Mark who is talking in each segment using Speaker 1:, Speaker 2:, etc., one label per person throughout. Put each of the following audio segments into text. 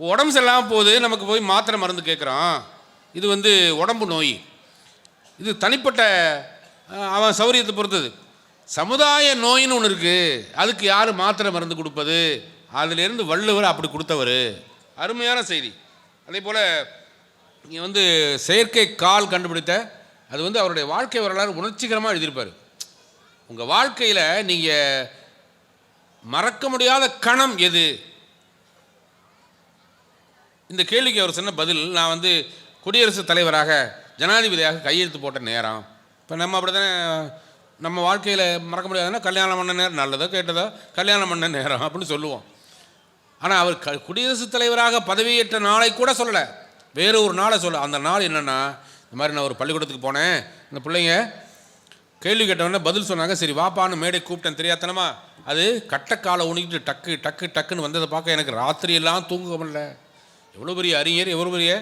Speaker 1: உடம்பு சரியில்லாமல் போகுது, நமக்கு போய் மாத்திரை மருந்து கேட்குறோம். இது உடம்பு நோய். இது தனிப்பட்ட அவன் சௌரியத்தை பொறுத்தது. சமுதாய நோயின்னு ஒன்று இருக்குது, அதுக்கு யார் மாத்திரை மருந்து கொடுப்பது? அதிலிருந்து வள்ளுவர் அப்படி கொடுத்தவர். அருமையான செய்தி. அதே போல் இங்கே செயற்கை கால் கண்டுபிடித்த அது அவருடைய வாழ்க்கை வரலாறு உணர்ச்சிகரமாக எழுதியிருப்பார். உங்கள் வாழ்க்கையில் நீங்கள் மறக்க முடியாத கணம் எது? இந்த கேள்விக்கு அவர் சொன்ன பதில், நான் குடியரசுத் தலைவராக ஜனாதிபதியாக கையெழுத்து போட்ட நேரம். இப்போ நம்ம அப்படி தானே நம்ம வாழ்க்கையில் மறக்க முடியாதுன்னா கல்யாணம் பண்ண நேரம், நல்லதோ கேட்டதோ கல்யாணம் பண்ண நேரம் அப்படின்னு சொல்லுவோம். ஆனால் அவர் குடியரசுத் தலைவராக பதவியேற்ற நாளை கூட சொல்லலை, வேறு ஒரு நாளை சொல்ல. அந்த நாள் என்னென்னா, இந்த மாதிரி நான் ஒரு பள்ளிக்கூடத்துக்கு போனேன், இந்த பிள்ளைங்க கேள்வி கேட்டவொடனே பதில் சொன்னாங்க. சரி வாப்பான்னு மேடை கூப்பிட்டேன் தெரியாதனமா. அது கட்டக்காலை உணிக்கிட்டு டக்கு டக்கு டக்குன்னு வந்ததை பார்க்க எனக்கு ராத்திரியெல்லாம் தூங்க முடியல. எவ்வளோ பெரிய அறிஞர், எவ்வளோ பெரிய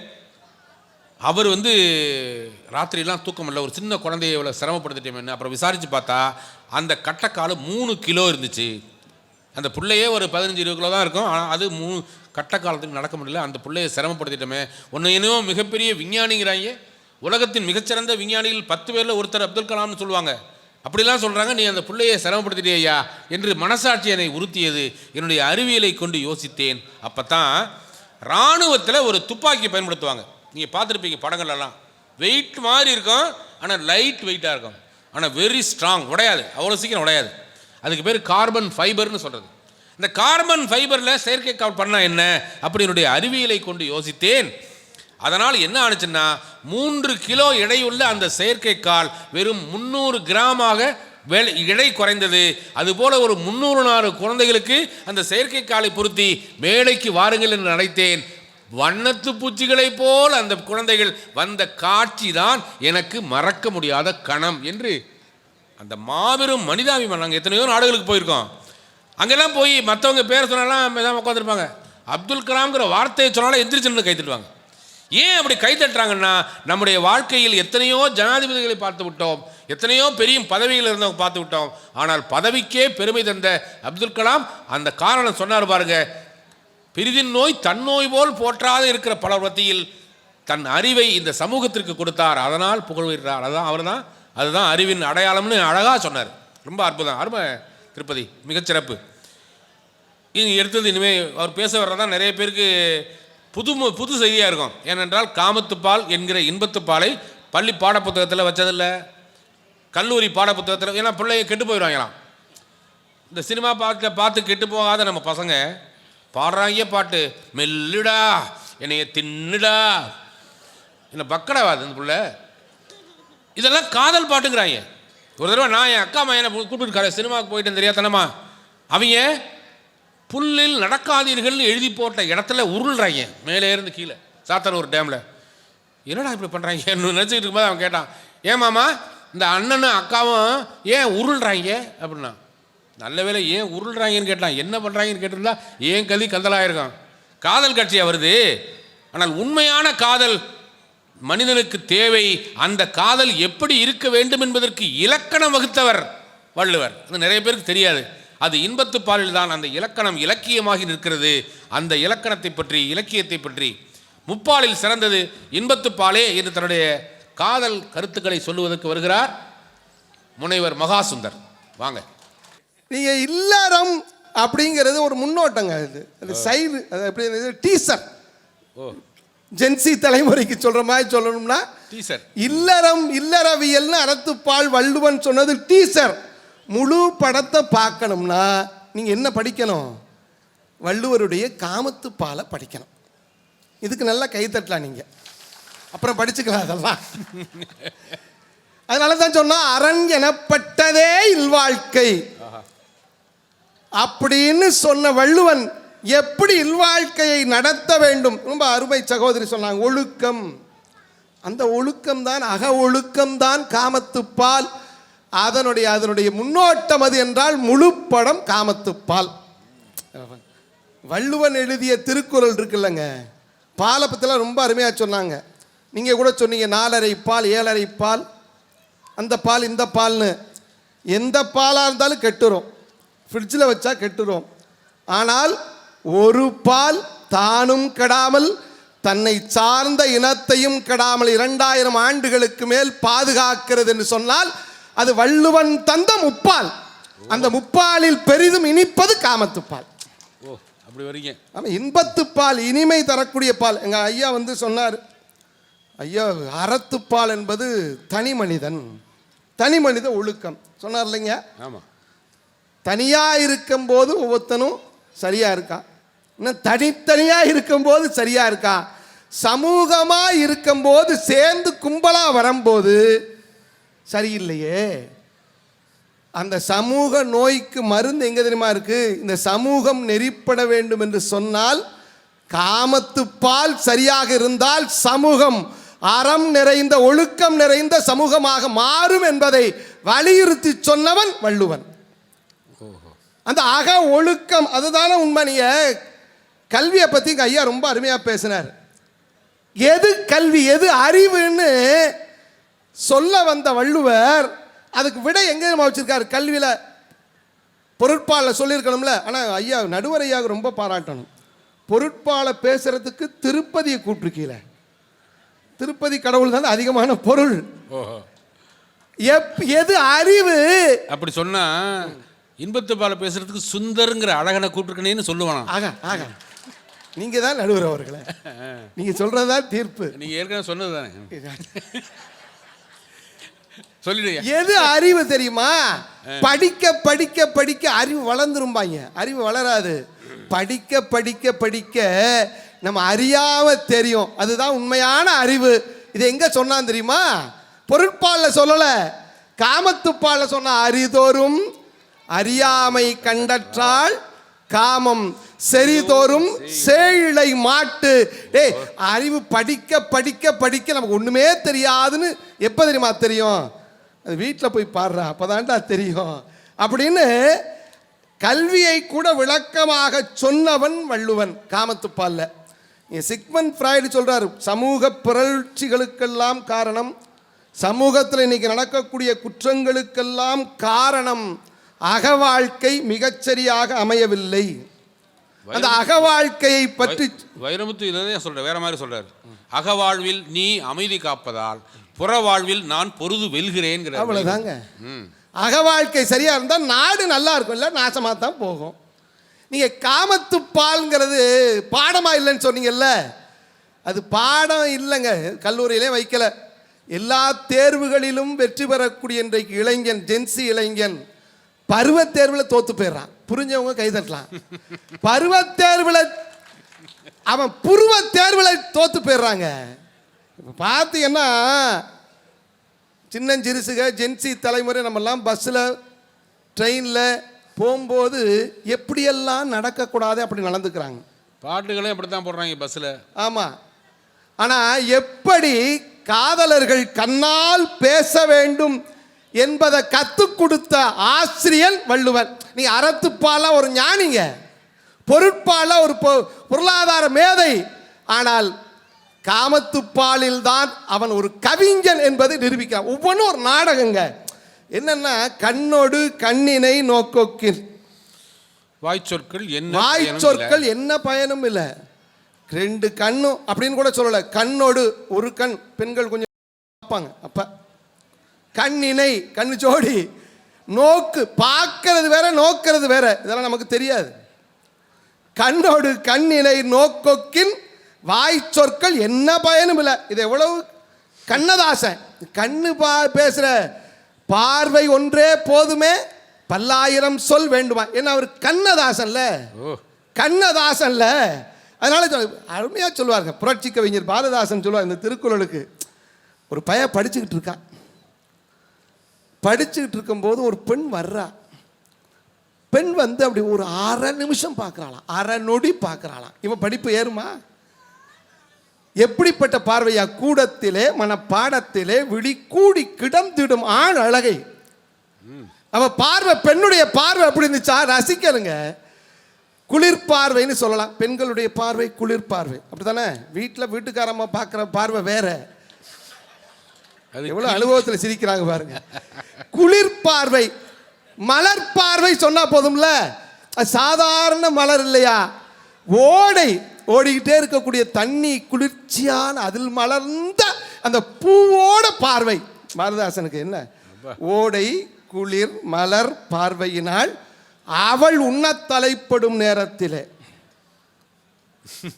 Speaker 1: அவர் ராத்திரியெல்லாம் தூக்கம் இல்லை. ஒரு சின்ன குழந்தைய எவ்வளோ சிரமப்படுத்திட்டேன்னு அப்புறம் விசாரித்து பார்த்தா அந்த கட்டக்கால் 3 கிலோ இருந்துச்சு. அந்த பிள்ளையே ஒரு 15-20 கிலோ தான் இருக்கும். ஆனால் அது 3 கட்டக்காலத்துக்கு நடக்க முடியல. அந்த பிள்ளையை சிரமப்படுத்திட்டோமே. ஒன்று என்னவோ மிகப்பெரிய விஞ்ஞானிங்கிறாங்க, உலகத்தின் மிகச்சிறந்த விஞ்ஞானிகள் 10 பேரில் ஒருத்தர் அப்துல் கலாம்னு சொல்லுவாங்க. அப்படிலாம் சொல்கிறாங்க. நீ அந்த பிள்ளையை சிரமப்படுத்திட்டேயா என்று மனசாட்சி என்னை உறுத்தியது. என்னுடைய அறிவியலை கொண்டு யோசித்தேன். அப்போ தான் இராணுவத்தில் ஒரு துப்பாக்கி பயன்படுத்துவாங்க. நீங்கள் பார்த்துருப்பீங்க படங்கள்லாம். வெயிட் மாதிரி இருக்கும், ஆனால் லைட் வெயிட்டாக இருக்கும், ஆனால் வெரி ஸ்ட்ராங், உடையாது, அவ்வளோ சீக்கிரம் உடையாது. அதுக்கு பேர் கார்பன் ஃபைபர்னு சொல்கிறது. இந்த கார்பன் ஃபைபரில் செயற்கை கால் பண்ணால் என்ன அப்படி என்னுடைய அறிவியலை கொண்டு யோசித்தேன். அதனால் என்ன ஆணுச்சுன்னா 3 கிலோ எடையுள்ள அந்த செயற்கை கால் வெறும் 300 கிராமாக எடை குறைந்தது. அதுபோல் ஒரு 304 குழந்தைகளுக்கு அந்த செயற்கை காலை பொருத்தி மேடைக்கு வாருங்கள் என்று அழைத்தேன். வண்ணத்து பூச்சிகளைப் போல் அந்த குழந்தைகள் வந்த காட்சி தான் எனக்கு மறக்க முடியாத கணம் என்று அந்த மாபெரும் மனிதாபிமானம். நாங்கள் எத்தனையோ நாடுகளுக்கு போயிருக்கோம். அங்கெல்லாம் போய் மற்றவங்க பேர் சொன்னாலாம் தான் உட்காந்துருப்பாங்க. அப்துல் கலாம்ங்கிற வார்த்தையை சொன்னாலும் எந்திரிச்சு கை தட்டுவாங்க. ஏன் அப்படி கை தட்டுறாங்கன்னா, நம்முடைய வாழ்க்கையில் எத்தனையோ ஜனாதிபதிகளை பார்த்து விட்டோம், எத்தனையோ பெரிய பதவியில் இருந்தவங்க பார்த்து விட்டோம். ஆனால் பதவிக்கே பெருமை தந்த அப்துல் கலாம் அந்த காரணம் சொன்னார் பாருங்க. பிரிதின் நோய் தன்னோய் போல் போற்றாத இருக்கிற பலர் மத்தியில் தன் அறிவை இந்த சமூகத்திற்கு கொடுத்தார், அதனால் புகழ்கிறார். அதுதான் அறிவின் அடையாளம்னு அழகாக சொன்னார். ரொம்ப அற்புதம், அருமை திருப்பதி, மிகச்சிறப்பு. இங்கே எடுத்தது இனிமேல் அவர் பேச வர்றதான் நிறைய பேருக்கு புது செய்தியாக இருக்கும். ஏனென்றால் காமத்துப்பால் என்கிற இன்பத்துப்பாலை பள்ளி பாடப்புத்தகத்தில் வச்சதில்லை, கல்லூரி பாடப்புத்தகத்தில். ஏன்னா பிள்ளைங்க கெட்டு போயிடுவாங்களாம். இந்த சினிமா பார்த்து கெட்டு போகாத நம்ம பசங்க பாடுறாங்க பாட்டு, மெல்லுடா என்னைய தின்னுடா, என்ன பக்கடாவாது இந்த பிள்ளை. இதெல்லாம் காதல் பாட்டுங்கிறாங்க. ஒரு தடவை நான் என் அக்கா மையனை கூப்பிட்டு சினிமாவுக்கு போயிட்டேன் தெரியாதனமா. அவங்க புல்லில் நடக்காதீர்கள்னு எழுதி போட்ட இடத்துல உருள்றாங்க மேலே இருந்து கீழே, சாத்தனூர் டேமில். என்னடா இப்படி பண்ணுறாங்க நினச்சிக்கிட்டு இருக்கும்போது அவன் கேட்டான், ஏன் மாமா இந்த அண்ணனும் அக்காவும் ஏன் உருள்றாங்க அப்படின்னா. நல்ல வேலை ஏன் உருள்றாங்கன்னு கேட்டான். என்ன பண்ணுறாங்கன்னு கேட்டிருந்தா ஏன் கதி கந்தலாயிருக்கும். காதல் காட்சியாக வருது. ஆனால் உண்மையான காதல் மனிதனுக்கு தேவை. அந்த காதல் எப்படி இருக்க வேண்டும் என்பதற்கு இலக்கணம் வகுத்தவர் வள்ளுவர். அது நிறைய பேருக்கு தெரியாது. அது இன்பத்து பாலில் தான் அந்த இலக்கணம் இலக்கியமாகி நிற்கிறது. அந்த இலக்கணத்தை பற்றி, இலக்கியத்தை பற்றி முப்பாலில் சிறந்தது இன்பத்து பாலே என்று தன்னுடைய காதல் கருத்துக்களை சொல்லுவதற்கு வருகிறார் முனைவர் மகாசுந்தர். வாங்க.
Speaker 2: நீங்கள் இல்லறம் அப்படிங்கிறது ஒரு முன்னோட்டங்க. அது சைடு, அது எப்படி டீசர். ஜென்சி தலைமுறைக்கு சொல்கிற மாதிரி சொல்லணும்னா
Speaker 1: டீசர்.
Speaker 2: இல்லறம் இல்லறவியல்னு அறத்துப்பால் வள்ளுவன் சொன்னது டீசர். முழு படத்தை பார்க்கணும்னா நீங்கள் என்ன படிக்கணும்? வள்ளுவருடைய காமத்துப்பாலை படிக்கணும். இதுக்கு நல்லா கைத்தட்டலாம் நீங்கள், அப்புறம் படிச்சுக்கலாம் அதெல்லாம். அதனால தான் சொன்னால் அரண் எனப்பட்டதே இல்வாழ்க்கை அப்படின்னு சொன்ன வள்ளுவன் எப்படி இல்வாழ்க்கையை நடத்த வேண்டும் ரொம்ப அருமை சகோதரி சொன்னாங்க. ஒழுக்கம், அந்த ஒழுக்கம் தான், அக ஒழுக்கம் தான் காமத்துப்பால். அதனுடைய முன்னோட்டம் அது என்றால் முழு படம் காமத்துப்பால். வள்ளுவன் எழுதிய திருக்குறள் இருக்குல்லங்க, பாலை பற்றிலாம் ரொம்ப அருமையாக சொன்னாங்க. நீங்கள் கூட சொன்னீங்க 4.5 பால் 7.5 பால், அந்த பால் இந்த பால்னு. எந்த பாலாக இருந்தாலும் கெட்டுரும், ஃப்ரிட்ஜில் வச்சா கெட்டுரும். ஆனால் ஒரு பால் தானும் கெடாமல் தன்னை சார்ந்த இனத்தையும் கெடாமல் 2000 ஆண்டுகளுக்கு மேல் பாதுகாக்கிறது என்று சொன்னால் அது வள்ளுவன் தந்த முப்பால். அந்த முப்பாலில் பெரிதும் இனிப்பது காமத்துப்பால்.
Speaker 1: ஓ, அப்படி வரீங்க.
Speaker 2: ஆமாம், இன்பத்துப்பால், இனிமை தரக்கூடிய பால். எங்கள் ஐயா வந்து சொன்னார், ஐயா அறத்துப்பால் என்பது தனி மனித ஒழுக்கம் சொன்னார் இல்லைங்க.
Speaker 1: ஆமாம்,
Speaker 2: தனியாக இருக்கும்போது ஒவ்வொருத்தனும் சரியாக இருக்கான், இன்னும் தனித்தனியாக இருக்கும்போது சரியாக இருக்கான், சமூகமாக இருக்கும்போது சேர்ந்து கும்பலாக வரும்போது சரியில்லையே. அந்த சமூக நோய்க்கு மருந்து எங்கே தெரியுமா இருக்கு? இந்த சமூகம் நெறிப்பட வேண்டும் என்று சொன்னால் காமத்துப்பால் சரியாக இருந்தால் சமூகம் அறம் நிறைந்த ஒழுக்கம் நிறைந்த சமூகமாக மாறும் என்பதை வலியுறுத்தி சொன்னவன் வள்ளுவன். அந்த அக ஒழுக்கம் அதுதானே உண்மை. நீங்கள் கல்வியை பற்றி ஐயா ரொம்ப அருமையாக பேசினார். எது கல்வி எது அறிவுன்னு சொல்ல வந்த வள்ளுவர் அதுக்கு விட எங்கே வச்சிருக்காரு? கல்வியில் பொருட்பாலில் சொல்லியிருக்கணும்ல. ஆனால் ஐயா நடுவர் ஐயாவுக்கு ரொம்ப பாராட்டணும். பொருட்பாலை பேசுறதுக்கு திருப்பதியை கூப்பிட்டுருக்கீல. திருப்பதி கடவுள் தான் அதிகமான பொருள். எது அறிவு
Speaker 1: அப்படி சொன்னா இன்பத்து பாலை பேசுறதுக்கு சுந்தருங்கிற அழகனை கூப்பிட்டுருக்கேன்னு சொல்லுவானா?
Speaker 2: ஆக நீங்க தான் நடுவர் அவர்களே, நீங்க சொல்றதுதான் தீர்ப்பு.
Speaker 1: நீங்க ஏற்கனவே சொன்னது தானே. சொல்லிடுங்க.
Speaker 2: எது அறிவு தெரியுமா? படிக்க படிக்க படிக்க அறிவு வளர்ந்துரும்பாங்க. அறிவு வளராது. படிக்க படிக்க படிக்க நம்ம அறியாம தெரியும். அதுதான் உண்மையான அறிவு. இது எங்க சொன்னான் தெரியுமா? பொருட்பாலில் சொல்லல, காமத்துப்பாலில் சொன்ன அறிதோறும் அறியாமை கண்டற்றால் காமம் செறிதோறும் சேயிழை மாட்டு. டேய், அறிவு படிக்க படிக்க படிக்க நமக்கு ஒண்ணுமே தெரியாதுன்னு எப்ப தெரியுமா தெரியும்? அது வீட்டில் போய் பாடுறா அப்பதான்டா தெரியும் அப்படின்னு கல்வியை கூட விளக்கமாக சொன்னவன் வள்ளுவன் காமத்துப்பால்ல. சிக்மண்ட் ஃப்ராய்டு சொல்றாரு, சமூக புரட்சிகளுக்கெல்லாம் காரணம், சமூகத்தில் இன்னைக்கு நடக்கக்கூடிய குற்றங்களுக்கெல்லாம் காரணம் அக வாழ்க்கை மிகச்சரியாக அமையவில்லை. அந்த அக வாழ்க்கையை பற்றி
Speaker 1: வைரமுத்து இதை சொல்ற வேற மாதிரி சொல்றாரு. அகவாழ்வில் நீ அமைதி காப்பதால் புற வாழ்வில் நான் பொருது வெல்கிறேன்.
Speaker 2: அவ்வளவுதாங்க. அக வாழ்க்கை சரியா இருந்தா நாடு நல்லா இருக்கும், இல்ல நாசமா தான் போகும். நீங்க காமத்துப்பால்ங்கிறது பாடமா இல்லைன்னு சொன்னீங்கல்ல, அது பாடம் இல்லைங்க. கல்லூரியிலே வைக்கல. எல்லா தேர்வுகளிலும் வெற்றி பெறக்கூடிய இன்றைக்கு இளைஞன், ஜென்சி இளைஞன் பருவ தேர்வில் தோத்து போயிடுறான். புரிஞ்சவங்க கைதட்டலாம். பருவ தேர்வில் அவன் புருவ தேர்வில் தோத்து போயிடுறாங்க. இப்போ பார்த்தீங்கன்னா சின்னஞ்சிறுசுக ஜென்சி தலைமுறை நம்மெல்லாம் பஸ்ஸில் ட்ரெயினில் போகும்போது எப்படியெல்லாம் நடக்கக்கூடாது அப்படி நடந்துக்கிறாங்க.
Speaker 1: பாட்டுகளே அப்படி தான் போடுறாங்க பஸ்ஸில்.
Speaker 2: ஆமாம். ஆனால் எப்படி காதலர்கள் கண்ணால் பேச வேண்டும் என்பதை கற்றுக் கொடுத்த ஆசிரியன் வள்ளுவன். நீ அறத்துப்பால ஒரு ஞானிங்க, பொருட்பால ஒரு பொருளாதார மேதை, ஆனால் காமத்துப்பாலில் தான் அவன் ஒரு கவிஞன் என்பதை நிரூபிக்கிறான். ஒவ்வொன்றும் ஒரு நாடகங்க. என்னன்னா கண்ணோடு கண்ணினை நோக்கோக்கில் வாய்ச்சொற்கள் என்ன பயனும் இல்லை. 2 கண்ணும் அப்படின்னு கூட சொல்லலை. கண்ணோடு ஒரு கண், பெண்கள் கொஞ்சம் பார்ப்பாங்க. அப்ப கண்ணினை கண்ணு ஜோடி, நோக்கு பார்க்கறது வேற நோக்கிறது வேற, இதெல்லாம் நமக்கு தெரியாது. கண்ணோடு கண்ணினை நோக்கோக்கின் வாய்ச்சொற்கள் என்ன பயனும் இல்லை. இது எவ்வளவு கண்ணதாசன். கண்ணு பேசுற பார்வை ஒன்றே போதுமே பல்லாயிரம் சொல் வேண்டுமா. ஏன்னா அவர் கண்ணதாசன்ல. அதனால அருமையாக சொல்லுவாருங்க புரட்சி கவிஞர் பாரதிதாசன் சொல்லுவார் இந்த திருக்குறளுக்கு. ஒரு பையன் படிச்சுக்கிட்டு இருக்கான். படிச்சுக்கிட்டு இருக்கும்போது ஒரு பெண் வர்றா. பெண் வந்து அப்படி ஒரு 1/2 நிமிஷம் பார்க்குறாளாம், 1/2 நொடி பார்க்குறாளாம். இவன் படிப்பு ஏறுமா? எப்படிப்பட்ட பார்வையா? கூடத்திலே மனப்பாடத்திலே விழி கூடி கிடந்திடும் ஆண் அழகை. அவ பார்வை, பெண்ணுடைய பார்வை அப்படி இருந்துச்சா? ரசிக்கலுங்க. குளிர் பார்வைன்னு சொல்லலாம். பெண்களுடைய பார்வை குளிர் பார்வை, அப்படித்தானே? வீட்டுக்காரம்மா பார்க்குற பார்வை வேற. எவ்வளவு அனுபவத்தில் சிரிக்கிறாங்க பாருங்க. குளிர் பார்வை, மலர் பார்வை சொன்னா போதும்ல. சாதாரண மலர் இல்லையா, ஓடை ஓடிக்கிட்டே இருக்கக்கூடிய தண்ணி குளிர்ச்சியான அதில் மலர்ந்த அந்த பூவோட பார்வை. பாரதிதாசனுக்கு என்ன? ஓடை குளிர் மலர் பார்வையினால் அவள் உண்ண தலைப்படும் நேரத்திலே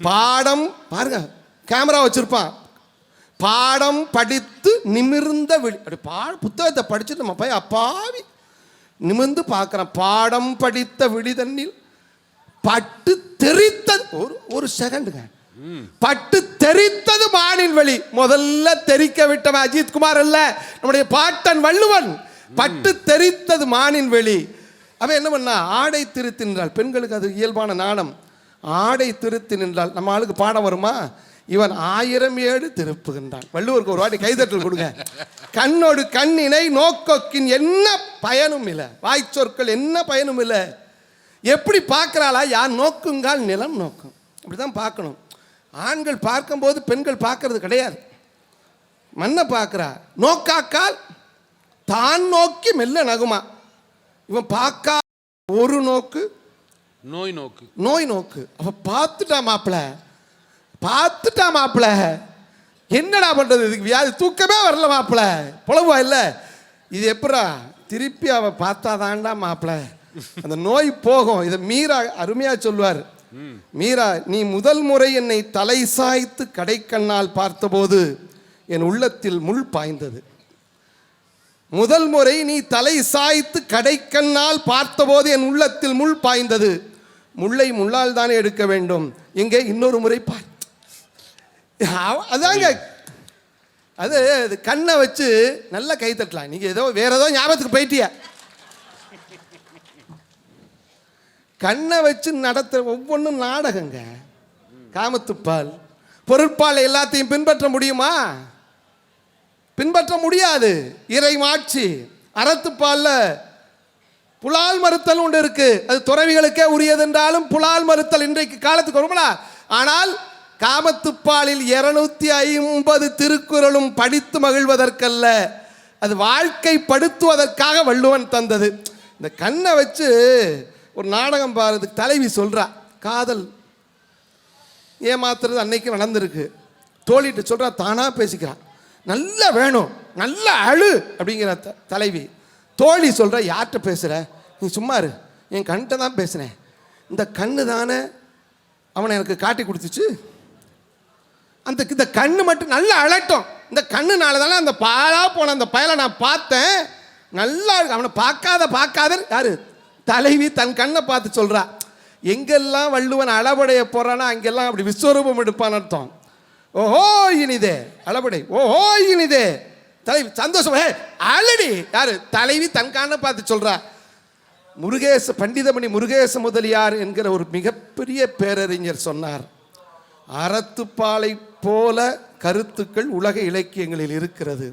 Speaker 2: பாடம் பாருங்க, கேமரா வச்சிருப்பான், பாடம் படித்து நிமிர்ந்த விழி. அப்படி புத்தகத்தை படிச்சுட்டு நம்ம போய் அப்பாவி நிமிர்ந்து பார்க்குறான். பாடம் படித்த விழிதண்ணில் பட்டு தெரித்தது ஒரு செகண்டுங்க, பட்டு தெரித்தது வானின் வழி. முதல்ல தெரிக்க விட்டவன் அஜித் குமார் அல்ல, நம்முடைய பாட்டன் வள்ளுவன். பட்டு தெரித்தது மானின் வெளி. அவன் என்ன பண்ணா? ஆடை திருத்தி நின்றாள். பெண்களுக்கு அது இயல்பான நாணம். ஆடை திருத்தி நின்றாள். நம்ம ஆளுக்கு பாடம் வருமா? இவன் 1000 ஏடு திருப்புகின்றான். வள்ளுவருக்கு ஒரு வாட்டி கைதட்டல் கொடுங்க. கண்ணோடு கண்ணினை நோக்கொக்கின் என்ன பயனும் இல்லை, வாய்ச்சொற்கள் என்ன பயனும் இல்லை. எப்படி பார்க்கிறாளா? யார் நோக்குங்கால் நிலம் நோக்கும். அப்படிதான் பார்க்கணும். ஆண்கள் பார்க்கும்போது பெண்கள் பார்க்கறது கிடையாது. மண்ணை பார்க்கிறா. நோக்காக்கால் தான் நோக்கி மெல்ல நகுமா. இவன் பார்க்கா ஒரு நோக்கு
Speaker 1: நோய் நோக்கு,
Speaker 2: நோய் நோக்கு. அவ பார்த்துட்டா மாப்பிள, என்னடா பண்றது? இதுக்கு வியாதி, தூக்கமே வரல மாப்பிள, புலவா இல்லை. இது எப்படா திருப்பி அவ பார்த்தாதான்டா மாப்பிள அந்த நோய் போகும். இதை மீரா அருமையா சொல்வார். மீரா, நீ முதல் முறை என்னை தலை சாய்த்து கடைக்கண்ணால் பார்த்தபோது என் உள்ளத்தில் முள் பாய்ந்தது. முதல் முறை நீ தலை சாய்த்து கடைக்கண்ணால் பார்த்தபோது என் உள்ளத்தில் முள் பாய்ந்தது. முள்ளை முள்ளால் தானே எடுக்க வேண்டும். எங்கே இன்னொரு முறை பார். அதாங்க அது கண்ணை வச்சு நல்லா கை தட்டலாம். நீங்க ஏதோ வேற ஏதோ ஞாபகத்துக்கு போயிட்டிய. கண்ணை வச்சு நடத்த ஒவ்வொன்றும் நாடகங்க. காமத்துப்பால் பொருட்பால் எல்லாத்தையும் பின்பற்ற முடியுமா? பின்பற்ற முடியாது. இறை மாட்சி அறத்துப்பால்ல புலால் மறுத்தல் ஒன்று இருக்கு. அது துறவிகளுக்கே உரியது என்றாலும் புலால் மறுத்தல் இன்றைக்கு காலத்துக்கு வருமா? ஆனால் காமத்துப்பாலில் 250 திருக்குறளும் படித்து மகிழ்வதற்கல்ல, அது வாழ்க்கைப்படுத்துவதற்காக வள்ளுவன் தந்தது. இந்த கண்ணை வச்சு ஒரு நாடகம் பாருது. தலைவி சொல்றா, காதல் ஏமாத்துறது அன்னைக்கு நடந்திருக்கு. தோழிட்டு சொல்றா, தானா பேசிக்கிறான், நல்லா வேணும், நல்லா அழு அப்படிங்கிற தலைவி. தோழி சொல்ற, யார்கிட்ட பேசுற? நீ சும்மா இரு, என் கண்கிட்ட தான் பேசுனேன். இந்த கண்ணு தானே அவனை எனக்கு காட்டி கொடுத்துச்சு. இந்த கண்ணு மட்டும் நல்லா அழட்டும். இந்த கண்ணுனால தானே அந்த பாலா போன அந்த பயலை நான் பார்த்தேன். நல்லா அவனை பார்க்காத யாரு? தலைவி தன் கண்ணை பார்த்து சொல்றா. எங்கெல்லாம் வள்ளுவன் அளபடைய போறானா அங்கெல்லாம் அப்படி விஸ்வரூபம் எடுப்பான் அர்த்தம். ஓஹோ இனிதே அளபடை, ஓஹோ இனிதே தலைவி சந்தோஷம் ஆல்ரெடி. யாரு? தலைவி தன் கண்ணை பார்த்து சொல்றா. பண்டிதமணி முருகேச முதலியார் என்கிற ஒரு மிகப்பெரிய பேரறிஞர் சொன்னார், அறத்துப்பாலை போல கருத்துக்கள் உலக இலக்கியங்களில் இருக்கிறது,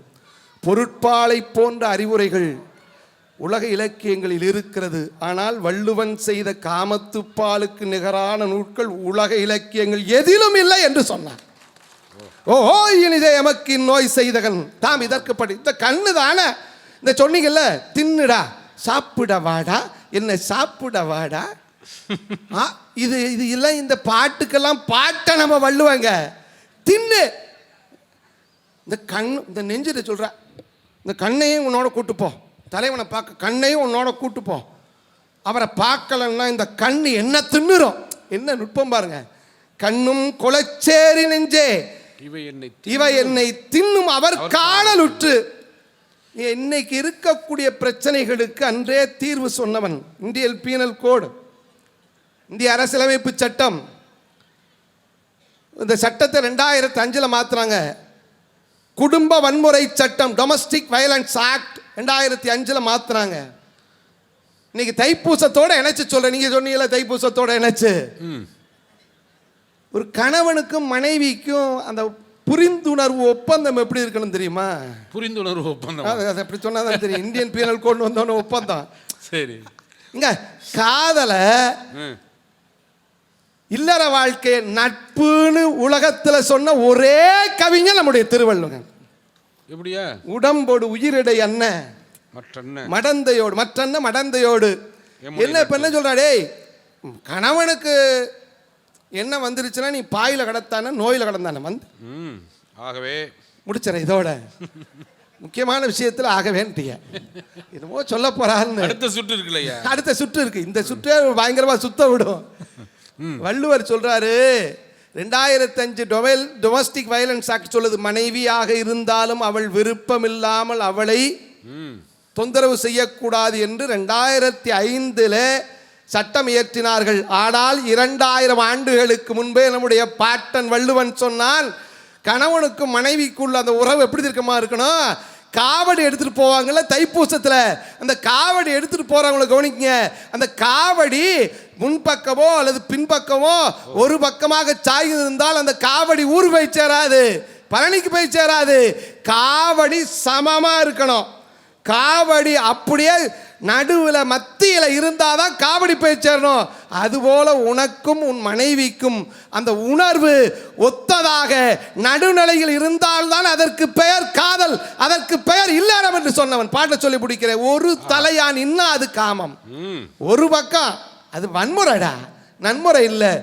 Speaker 2: பொருட்பாலை போன்ற அறிவுரைகள் உலக இலக்கியங்களில் இருக்கிறது. ஆனால் வள்ளுவன் செய்த காமத்துப்பாலுக்கு நிகரான நூட்கள் உலக இலக்கியங்கள் எதிலும் இல்லை என்று சொன்னார். ஓஹோ இனிதே எமக்கு நோய் செய்தகன் தாம் இதற்கு படி. இந்த கண்ணு தானே இந்த சொன்னீங்கல்ல, தின்னுடா சாப்பிட வாடா, என்ன சாப்பிட வாடா. இது இது இல்லை. இந்த பாட்டுக்கெல்லாம் பாட்டை நம்ம வள்ளுவாங்க. தின்னு இந்த கண் இந்த நெஞ்சிட சொல்ற, இந்த கண்ணையும் உன்னோட கூட்டுப்போ, தலைவனை பார்க்க கண்ணையும் உன்னோட கூட்டுப்போ. அவரை பார்க்கலன்னா இந்த கண்ணு என்ன தின்னுரும். என்ன நுட்பம் பாருங்க. கண்ணும் கொலைச்சேரி நெஞ்சே இவை என்னை தின்னும் அவர் காணலுற்று. இன்னைக்கு இருக்கக்கூடிய பிரச்சனைகளுக்கு அன்றே தீர்வு சொன்னவன் இந்தியன் பீனல் கோடு, இந்திய அரசியலமைப்பு சட்டம். இந்த சட்டத்தை 2005 மாத்துறாங்க. குடும்ப வன்முறை சட்டம், டொமஸ்டிக் வயலன்ஸ் ஆக்ட் 2005 மாத்துறாங்க. இன்னைக்கு தைப்பூசத்தோட இணைச்சு சொல்றேன். நீங்க சொன்னீங்களா தைப்பூசத்தோட இணைச்சு. ஒரு கணவனுக்கும் மனைவிக்கும் அந்த புரிந்துணர்வு ஒப்பந்தம் எப்படி இருக்கணும் தெரியுமா?
Speaker 1: புரிந்துணர்வு ஒப்பந்தம்
Speaker 2: அது அப்படி சொன்னாதான் தெரியும். இந்தியன் பீனல் கோட் வந்தோன்னு ஒப்பந்தம்.
Speaker 1: சரி, இங்க
Speaker 2: காதலை இல்லற வாழ்க்கை நட்புன்னு உலகத்துல சொன்ன ஒரே கவிஞர் நம்முடைய திருவள்ளுவன்.
Speaker 1: எப்படியா?
Speaker 2: உடம்போடு உயிரிடை அண்ண மடந்தையோடு மற்றன்ன மடந்தையோடு. என்ன இப்ப என்ன சொல்றாடே, கணவனுக்கு என்ன வந்துருச்சுன்னா நீ பாயில் கடத்தானே நோயில் கடந்தானே வந்து
Speaker 1: ஆகவே
Speaker 2: முடிச்சிடறேன் இதோட. முக்கியமான விஷயத்தில் ஆகவேன்ட்டிய என்னமோ சொல்ல போறான்னு.
Speaker 1: அடுத்த சுற்று இருக்குல்லையா?
Speaker 2: அடுத்த சுற்று இருக்கு. இந்த சுற்றே பயங்கரமா சுத்த விடும். வள்ளுவர் சொல்றாரு 2005 டொமஸ்டிக் வயலன்ஸ் ஆக்ட் சொல்லுது, மனைவியாக இருந்தாலும் அவள் விருப்பம் இல்லாமல் அவளை தொந்தரவு செய்யக்கூடாது என்று 2005 சட்டம் இயற்றினார்கள். ஆனால் 2000 ஆண்டுகளுக்கு முன்பே நம்முடைய பாட்டன் வள்ளுவன் சொன்னான், கணவனுக்கும் மனைவிக்குள்ள அந்த உறவு எப்படி இருக்கணும், காவடி எடுத்துட்டு போவாங்கல்ல தைப்பூசத்தில், அந்த காவடி எடுத்துட்டு போறவங்களை கவனிக்கங்க. அந்த காவடி முன்பக்கமோ அல்லது பின்பக்கமோ ஒரு பக்கமாக சாய்ந்து இருந்தால் அந்த காவடி ஊர் போய் சேராது, பழனிக்கு போய் சேராது. காவடி சமமா இருக்கணும். காவடி அப்படியே நடுவில் மத்தியில் இருந்தாதான் காவடி போய் சேரணும். அதுபோல உனக்கும் உன் மனைவிக்கும் அந்த உணர்வு ஒத்ததாக நடுநிலையில் இருந்தால்தான் அதற்கு பெயர் காதல், அதற்கு பெயர் இல்லறம் என்று சொன்னவன் பாட்ட சொல்லி பிடிக்கிறேன். ஒரு தலையான் இன்னும் அது காமம், ஒரு பக்கம் அது வன்முறைடா, நன்முறை இல்லை.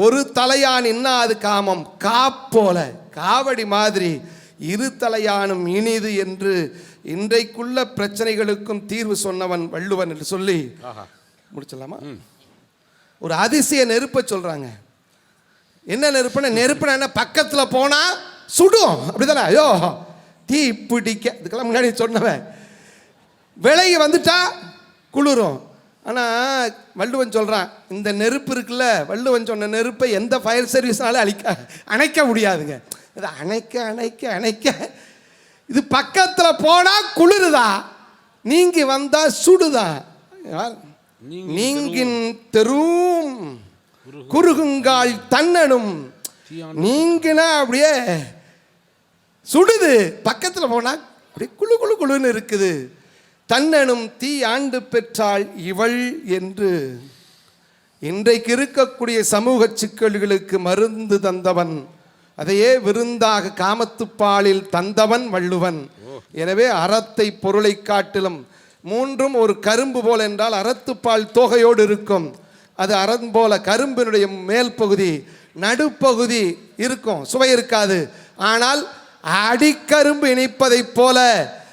Speaker 2: ஒரு தலையான் இன்னும் அது காமம், காப்போல காவடி மாதிரி இரு தலையானும் இனிது என்று இன்றைக்குள்ள பிரச்சனைகளுக்கும் தீர்வு சொன்னவன் வள்ளுவன் என்று சொல்லி முடிச்சலாமா? ஒரு அதிசய நெருப்பை சொல்றாங்க. என்ன நெருப்புனா, நெருப்புனா என்ன, பக்கத்துல போனா சுடும் அப்படிதானே. ஐயோ தீ பிடிக்க, இதுக்கெல்லாம் முன்னாடி சொன்னவன். விலகி வந்துட்டா குளிரும். ஆனா வள்ளுவன் சொல்றான், இந்த நெருப்பு இருக்குல்ல, வள்ளுவன் சொன்ன நெருப்பை எந்த ஃபயர் சர்வீஸ்னால அணைக்க முடியாதுங்க. அணைக்க அணைக்க அணைக்க இது பக்கத்தில் போனா குளிருதா, நீங்கி வந்தா சுடுதா. நீங்கின் தெரும் குறுகுங்கால் தன்னனும், நீங்கினா அப்படியே சுடுது, பக்கத்தில் போனா அப்படியே குழு குழு குழுன்னு இருக்குது. தன்னனும் தீ ஆண்டு பெற்றாள் இவள் என்று இன்றைக்கு இருக்கக்கூடிய சமூக சிக்கல்களுக்கு மருந்து தந்தவன், அதையே விருந்தாக காமத்துப்பாலில் தந்தவன் வள்ளுவன். எனவே அறத்தை பொருளை காட்டிலும் மூன்றும் ஒரு கரும்பு போல என்றால் அறத்துப்பால் தோகையோடு இருக்கும். அது அறம் போல கரும்பினுடைய மேல் பகுதி நடுப்பகுதி இருக்கும், சுவை இருக்காது. ஆனால் அடிக்கரும்பு இனிப்பதை போல,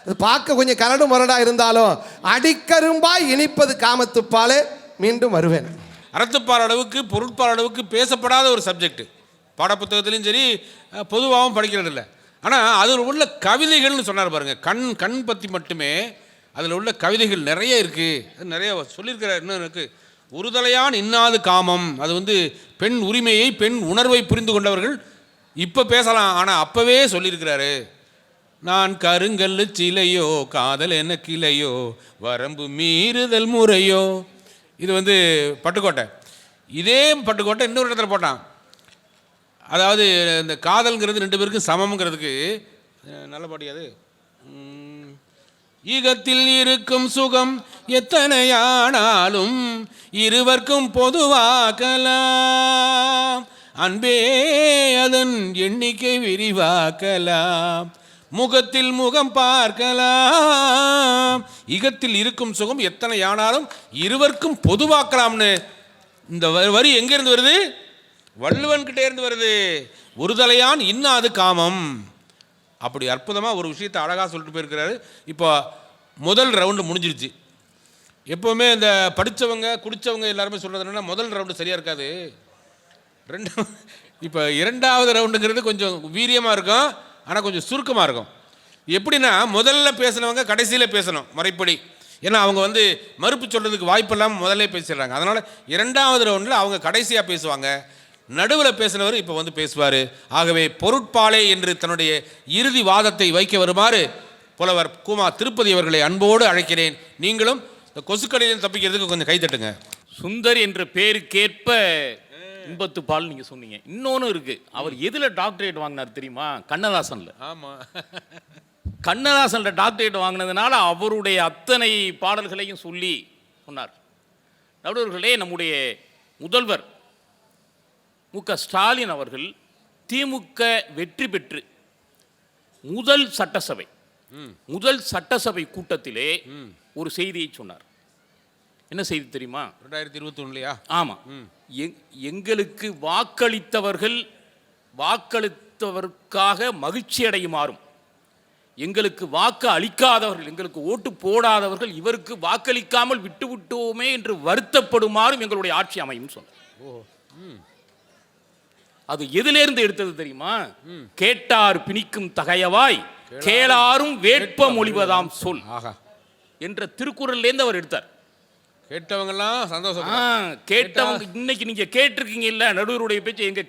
Speaker 2: அது பார்க்க கொஞ்சம் கரடு முரடா இருந்தாலும் அடிக்கரும்பாய் இனிப்பது காமத்துப்பாலே. மீண்டும் வருவேன்.
Speaker 1: அறத்துப்பால் அளவுக்கு பொருட்பால் அளவுக்கு பேசப்படாத ஒரு சப்ஜெக்ட் பாடப்புத்தகத்துலையும் சரி, பொதுவாகவும் படிக்கிறது இல்லை. ஆனால் அதில் உள்ள கவிதைகள்னு சொன்னார் பாருங்க, கண் பற்றி மட்டுமே அதில் உள்ள கவிதைகள் நிறைய இருக்குது. அது நிறைய சொல்லியிருக்கிறார். இன்னும் எனக்கு ஒரு தலையான் இன்னாது காமம், அது வந்து பெண் உரிமையை பெண் உணர்வை புரிந்து கொண்டவர்கள் இப்போ பேசலாம், ஆனால் அப்போவே சொல்லியிருக்கிறாரு. நான் கருங்கல் சிலையோ காதல் என்ன கிளையோ வரம்பு மீறுதல் முறையோ. இது வந்து பட்டுக்கோட்டை. இதே பட்டுக்கோட்டை இன்னொரு இடத்துல போட்டான். அதாவது இந்த காதல்ங்கிறது ரெண்டு பேருக்கும் சமம்ங்கிறதுக்கு நல்ல பாட்டியாது. ஈகத்தில் இருக்கும் சுகம் எத்தனையானாலும் இருவர்க்கும் பொதுவாக்கலாம், அன்பே அதன் எண்ணிக்கை விரிவாக்கலாம், முகத்தில் முகம் பார்க்கலாம், ஈகத்தில் இருக்கும் சுகம் எத்தனையானாலும் இருவர்க்கும் பொதுவாக்கலாம்னு இந்த வரி எங்கேருந்து வருது? வள்ளுவன்கிட்டே இருந்து வருது. ஒரு தலையான் இன்னாது காமம். அப்படி அற்புதமாக ஒரு விஷயத்தை அழகாக சொல்லிட்டு போயிருக்கிறாரு. இப்போ முதல் ரவுண்டு முடிஞ்சிருச்சு. எப்போவுமே இந்த படித்தவங்க குடித்தவங்க எல்லாருமே சொல்கிறது என்னென்னா, முதல் ரவுண்டு சரியாக இருக்காது, இப்போ இரண்டாவது ரவுண்டுங்கிறது கொஞ்சம் வீரியமாக இருக்கும், ஆனால் கொஞ்சம் சுருக்கமாக இருக்கும். எப்படின்னா, முதல்ல பேசினவங்க கடைசியில் பேசணும் முறைப்படி. ஏன்னா அவங்க வந்து மறுப்பு சொல்கிறதுக்கு வாய்ப்பெல்லாம் முதல்ல பேசிடுறாங்க. அதனால் இரண்டாவது ரவுண்டில் அவங்க கடைசியாக பேசுவாங்க, நடுவில் பேசினவர் இப்போ வந்து பேசுவார். ஆகவே பொருட்பாலே என்று தன்னுடைய இறுதி வாதத்தை வைக்க வருமாறு புலவர் கூமா திருப்பதி அவர்களை அன்போடு அழைக்கிறேன். நீங்களும் இந்த கொசுக்கடையிலும் தப்பிக்கிறதுக்கு கொஞ்சம் கைத்தட்டுங்க.
Speaker 3: சுந்தர் என்ற பேருக்கேற்ப இன்பத்து பால் நீங்கள் சொன்னீங்க. இன்னொன்று இருக்குது, அவர் எதில் டாக்டரேட் வாங்கினார் தெரியுமா? கண்ணதாசனில்.
Speaker 1: ஆமாம்,
Speaker 3: கண்ணதாசனில் டாக்டரேட் வாங்கினதுனால அவருடைய அத்தனை பாடல்களையும் சொல்லி சொன்னார். நடுவர்களே, நம்முடைய முதல்வர் மு.க. ஸ்டாலின் அவர்கள் திமுக வெற்றி பெற்று முதல் சட்டசபை கூட்டத்திலே ஒரு செய்தியை சொன்னார். என்ன செய்தி தெரியுமா?
Speaker 1: 2021
Speaker 3: ஆமாம். எங்களுக்கு வாக்களித்தவருக்காக மகிழ்ச்சி அடையுமாறும், எங்களுக்கு வாக்கு அளிக்காதவர்கள், எங்களுக்கு ஓட்டு போடாதவர்கள் இவருக்கு வாக்களிக்காமல் விட்டுவிட்டோமே என்று வருத்தப்படுமாறும் எங்களுடைய ஆட்சி அமையும் சொன்னார். அது எதிலிருந்து எடுத்தது தெரியுமா? கேட்டார் பிணிக்கும் தகையவாய் கேளாரும் வேட்ப மொழிவதாம் சொல் என்ற திருக்குறள்லேருந்து அவர் எடுத்தார்.
Speaker 1: கேட்டவங்கெல்லாம் சந்தோஷம்.
Speaker 3: கேட்டவங்க இன்னைக்கு நீங்க கேட்டிருக்கீங்க இல்ல நடுவருடைய பேச்சு, எங்க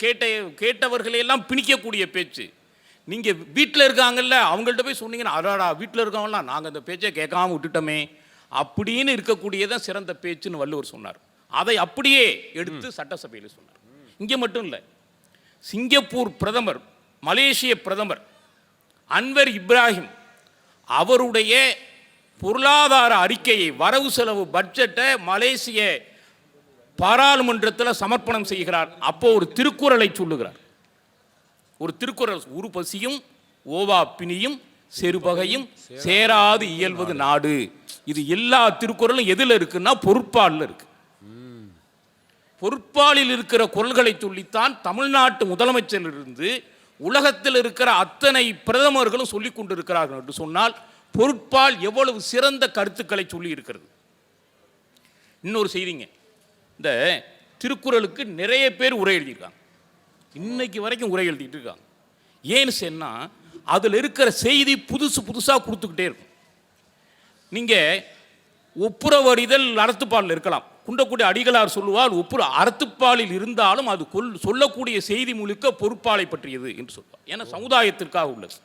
Speaker 3: கேட்டவர்களை எல்லாம் பிணிக்கக்கூடிய பேச்சு. நீங்க வீட்டில் இருக்காங்கல்ல, அவங்கள்ட்ட போய் சொன்னீங்கன்னா அடாடா வீட்டில் இருக்கவங்களாம் நாங்கள் அந்த பேச்சை கேட்காம விட்டுட்டோமே அப்படின்னு இருக்கக்கூடியதான் சிறந்த பேச்சுன்னு வள்ளுவர் சொன்னார். அதை அப்படியே எடுத்து சட்டசபையில் சொன்னார். இங்கே மட்டும் இல்லை, சிங்கப்பூர் பிரதமர், மலேசிய பிரதமர் அன்வர் இப்ராஹிம் அவருடைய பொருளாதார அறிக்கையை, வரவு செலவு பட்ஜெட்டை மலேசிய பாராளுமன்றத்தில் சமர்ப்பணம் செய்கிறார். அப்போ ஒரு திருக்குறளை சொல்லுகிறார். ஒரு திருக்குறள், உரு பசியும் ஓவா பிணியும் செருபகையும் சேராது இயல்வது நாடு. இது எல்லா திருக்குறளும் எதில் இருக்குன்னா பொருட்பாலில் இருக்கு. பொருட்பாலில் இருக்கிற குறள்களை சொல்லித்தான் தமிழ்நாட்டு முதலமைச்சரிலிருந்து உலகத்தில் இருக்கிற அத்தனை பிரதமர்களும் சொல்லிக் கொண்டிருக்கிறார்கள் என்று சொன்னால் பொருட்பால் எவ்வளவு சிறந்த கருத்துக்களை சொல்லி இருக்கிறது. இன்னொரு செய்திங்க, இந்த திருக்குறளுக்கு நிறைய பேர் உரை எழுதியிருக்காங்க, இன்னைக்கு வரைக்கும் உரை எழுதிட்டு இருக்காங்க. ஏன்னு சொன்னா அதில் இருக்கிற செய்தி புதுசாக கொடுத்துக்கிட்டே இருக்கும். நீங்கள் ஒப்புரவறிதல் அறத்துப்பாலில் இருக்கலாம். குண்டக்குடி அடிகளார் சொல்லுவார், அறத்துப்பாலில் இருந்தாலும் அது சொல்லக்கூடிய செய்தி முழுக்க பொறுப்பாளை பற்றியது என்று சொல்வார். ஏன்னா சமுதாயத்திற்காக உள்ளது.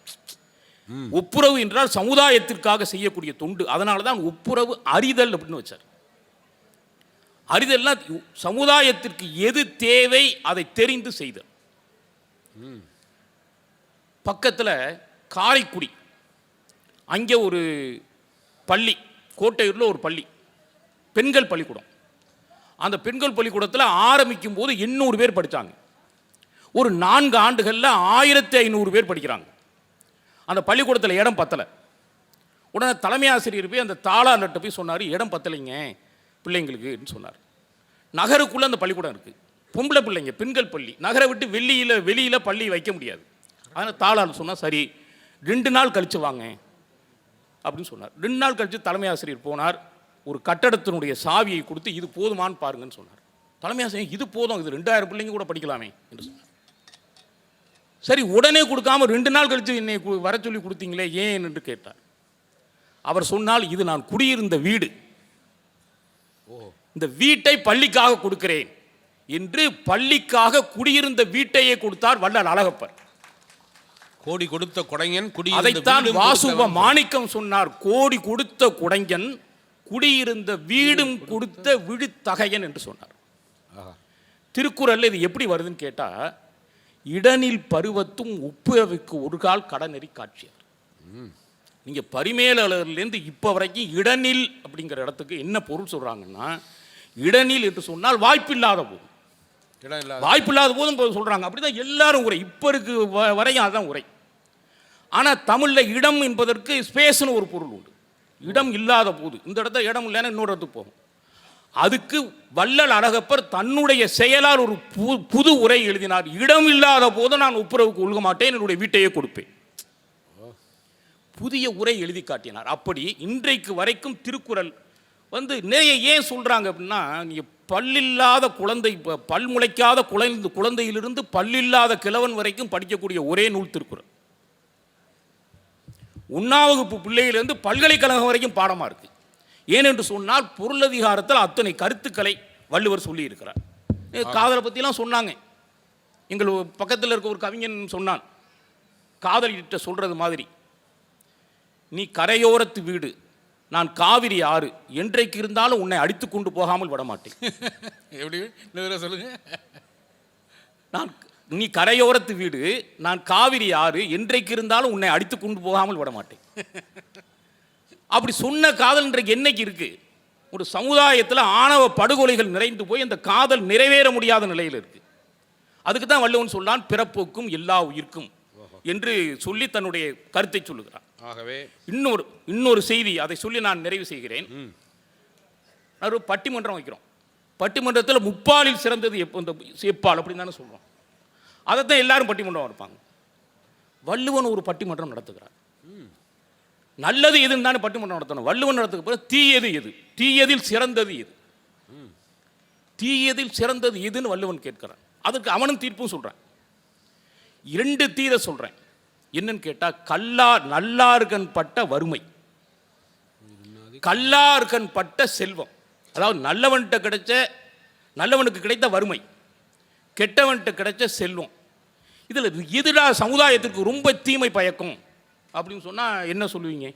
Speaker 3: ஒப்புரவு என்றால் சமுதாயத்திற்காக செய்யக்கூடிய தொண்டு. அதனால தான் ஒப்புரவு அறிதல் அப்படின்னு வச்சார். அறிதல்னா சமுதாயத்திற்கு எது தேவை அதை தெரிந்து செய்தல். பக்கத்தில் காரைக்குடி, அங்கே ஒரு பள்ளி, கோட்டையூரில் ஒரு பள்ளி, பெண்கள் பள்ளிக்கூடம். அந்த பெண்கள் பள்ளிக்கூடத்தில் ஆரம்பிக்கும் போது 800 பேர் படித்தாங்க. ஒரு 4 ஆண்டுகளில் 1500 பேர் படிக்கிறாங்க. அந்த பள்ளிக்கூடத்தில் இடம் பத்தலை. உடனே தலைமை ஆசிரியர் போய் அந்த தாளாளர்கிட்ட போய் சொன்னார், இடம் பத்தலைங்க பிள்ளைங்களுக்குன்னு சொன்னார். நகருக்குள்ளே அந்த பள்ளிக்கூடம் இருக்குது, பொம்பளை பிள்ளைங்க, பெண்கள் பள்ளி, நகரை விட்டு வெளியில் பள்ளி வைக்க முடியாது. அதனால் தாளாளர் சொன்னால் சரி 2 நாள் கழித்து வாங்க அப்படின்னு சொன்னார். 2 நாள் கழித்து தலைமை ஆசிரியர் போனார். ஒரு கட்டடத்தினுடைய சாவியை கொடுத்து இது போதுமான்னு பாருங்கன்னு சொன்னார். தலைமை ஆசிரியர் இது போதும், இது 2000 பிள்ளைங்க கூட படிக்கலாமே என்று சொன்னார். சரி உடனே கொடுக்காம 2 நாள் கழித்து என்னை வர சொல்லி கொடுத்தீங்களே ஏன் என்று கேட்டார். அவர் சொன்னால் இது நான் குடியிருந்த வீடு, இந்த வீட்டை பள்ளிக்காக கொடுக்கிறேன் என்று பள்ளிக்காக குடியிருந்த வீட்டையே கொடுத்தார் வள்ளல் அழகப்பர்.
Speaker 1: கோடி கொடுத்த குடையன்
Speaker 3: அதைத்தான் வாசுப மாணிக்கம் சொன்னார். கோடி கொடுத்த குடையன் குடியிருந்த வீடும் கொடுத்த விழுத்தகையன் என்று சொன்னார். திருக்குறள் இது எப்படி வருதுன்னு கேட்டா, இடனில் பருவத்தும் உப்புரவுக்கு ஒரு கால் கடனெறி காட்சியார். நீங்க பரிமேலளர்லேருந்து இப்போ வரைக்கும் இடனில் அப்படிங்கிற இடத்துக்கு என்ன பொருள் சொல்றாங்கன்னா, இடனில் என்று சொன்னால் வாய்ப்பில்லாத போது, வாய்ப்பில்லாத போதும் சொல்றாங்க. அப்படிதான் எல்லாரும் உரை இப்போ இருக்கு வரையும் அதுதான் உரை. ஆனால் தமிழில் இடம் என்பதற்கு ஸ்பேஸ்னு ஒரு பொருள் உண்டு. இடம் இல்லாத போது, இந்த இடத்துல இடம் இல்லைன்னா இன்னொரு இடத்துக்கு போகும். அதுக்கு வள்ளல் அழகப்பர் தன்னுடைய செயலால் ஒரு புது உரை எழுதினார். இடம் இல்லாத போது நான் ஒப்புரவுக்கு ஒழுக மாட்டேன், என்னுடைய வீட்டையே கொடுப்பேன். புதிய உரை எழுதி காட்டினார். அப்படி இன்றைக்கு வரைக்கும் திருக்குறள் நிறைய ஏன் சொல்றாங்க அப்படின்னா, நீங்க பல்லில்லாத குழந்தை, பல் முளைக்காத குழந்தையிலிருந்து பல்லில்லாத கிழவன் வரைக்கும் படிக்கக்கூடிய ஒரே நூல் திருக்குறள். 1ஆம் வகுப்பு பிள்ளையிலிருந்து பல்கலைக்கழகம் வரைக்கும் பாடமா இருக்கு. ஏனென்று சொன்னால் பொருளதிகாரத்தில் அத்தனை கருத்துக்களை வள்ளுவர் சொல்லி இருக்கிறார். காதலை பற்றிலாம் சொன்னாங்க. எங்கள் பக்கத்தில் இருக்க ஒரு கவிஞன் சொன்னான், காதலிட்ட சொல்றது மாதிரி, நீ கரையோரத்து வீடு, நான் காவிரி ஆறு, என்றைக்கு இருந்தாலும் உன்னை அடித்து கொண்டு போகாமல் விடமாட்டேன்.
Speaker 1: எப்படி சொல்லுங்க.
Speaker 3: நீ கரையோரத்து வீடு, நான் காவிரி ஆறு, என்றைக்கு இருந்தாலும் உன்னை அடித்து கொண்டு போகாமல் விடமாட்டேன். அப்படி சொன்ன காதல் இன்றைக்கு என்னைக்கு இருக்கு? ஒரு சமுதாயத்தில் ஆணவ படுகொலைகள் நிறைந்து போய் அந்த காதல் நிறைவேற முடியாத நிலையில் இருக்கு. அதுக்கு தான் வள்ளுவன் சொன்னான், பிறப்போக்கும் எல்லா உயிர்க்கும் என்று சொல்லி தன்னுடைய கருத்தை சொல்லுகிறான்.
Speaker 1: ஆகவே
Speaker 3: இன்னொரு செய்தி, அதை சொல்லி நான் நிறைவு செய்கிறேன். ஒரு பட்டிமன்றம் வைக்கிறோம். பட்டிமன்றத்தில் முப்பாலில் சிறந்தது இந்த எப்பால் அப்படின்னு தானே சொல்கிறோம். அதைத்தான் எல்லாரும் பட்டிமன்றம் வைப்பாங்க. வள்ளுவன் ஒரு பட்டிமன்றம் நடத்துகிறார். நல்லது எதுன்னு தானே பட்டிமன்றம் நடத்தணும். வள்ளுவன் நடத்துக்கு பிறகு தீயது எது, தீயதில் சிறந்தது எது, தீயதில் சிறந்தது எதுன்னு வள்ளுவன் கேட்கிறான். அதுக்கு அவனும் தீர்ப்பும் சொல்கிறான். 2 தீரை சொல்கிறேன். என்னன்னு கேட்டால் நல்லார்கன் பட்ட வறுமை, கல்லார்கன் பட்ட செல்வம். அதாவது நல்லவனுக்கு கிடைத்த வறுமை, கெட்டவன்கிட்ட கிடைச்ச செல்வம். இதில் எதுடா சமுதாயத்திற்கு ரொம்ப தீமை பயக்கும் அப்படின்னு சொன்னால் என்ன சொல்லுவீங்க?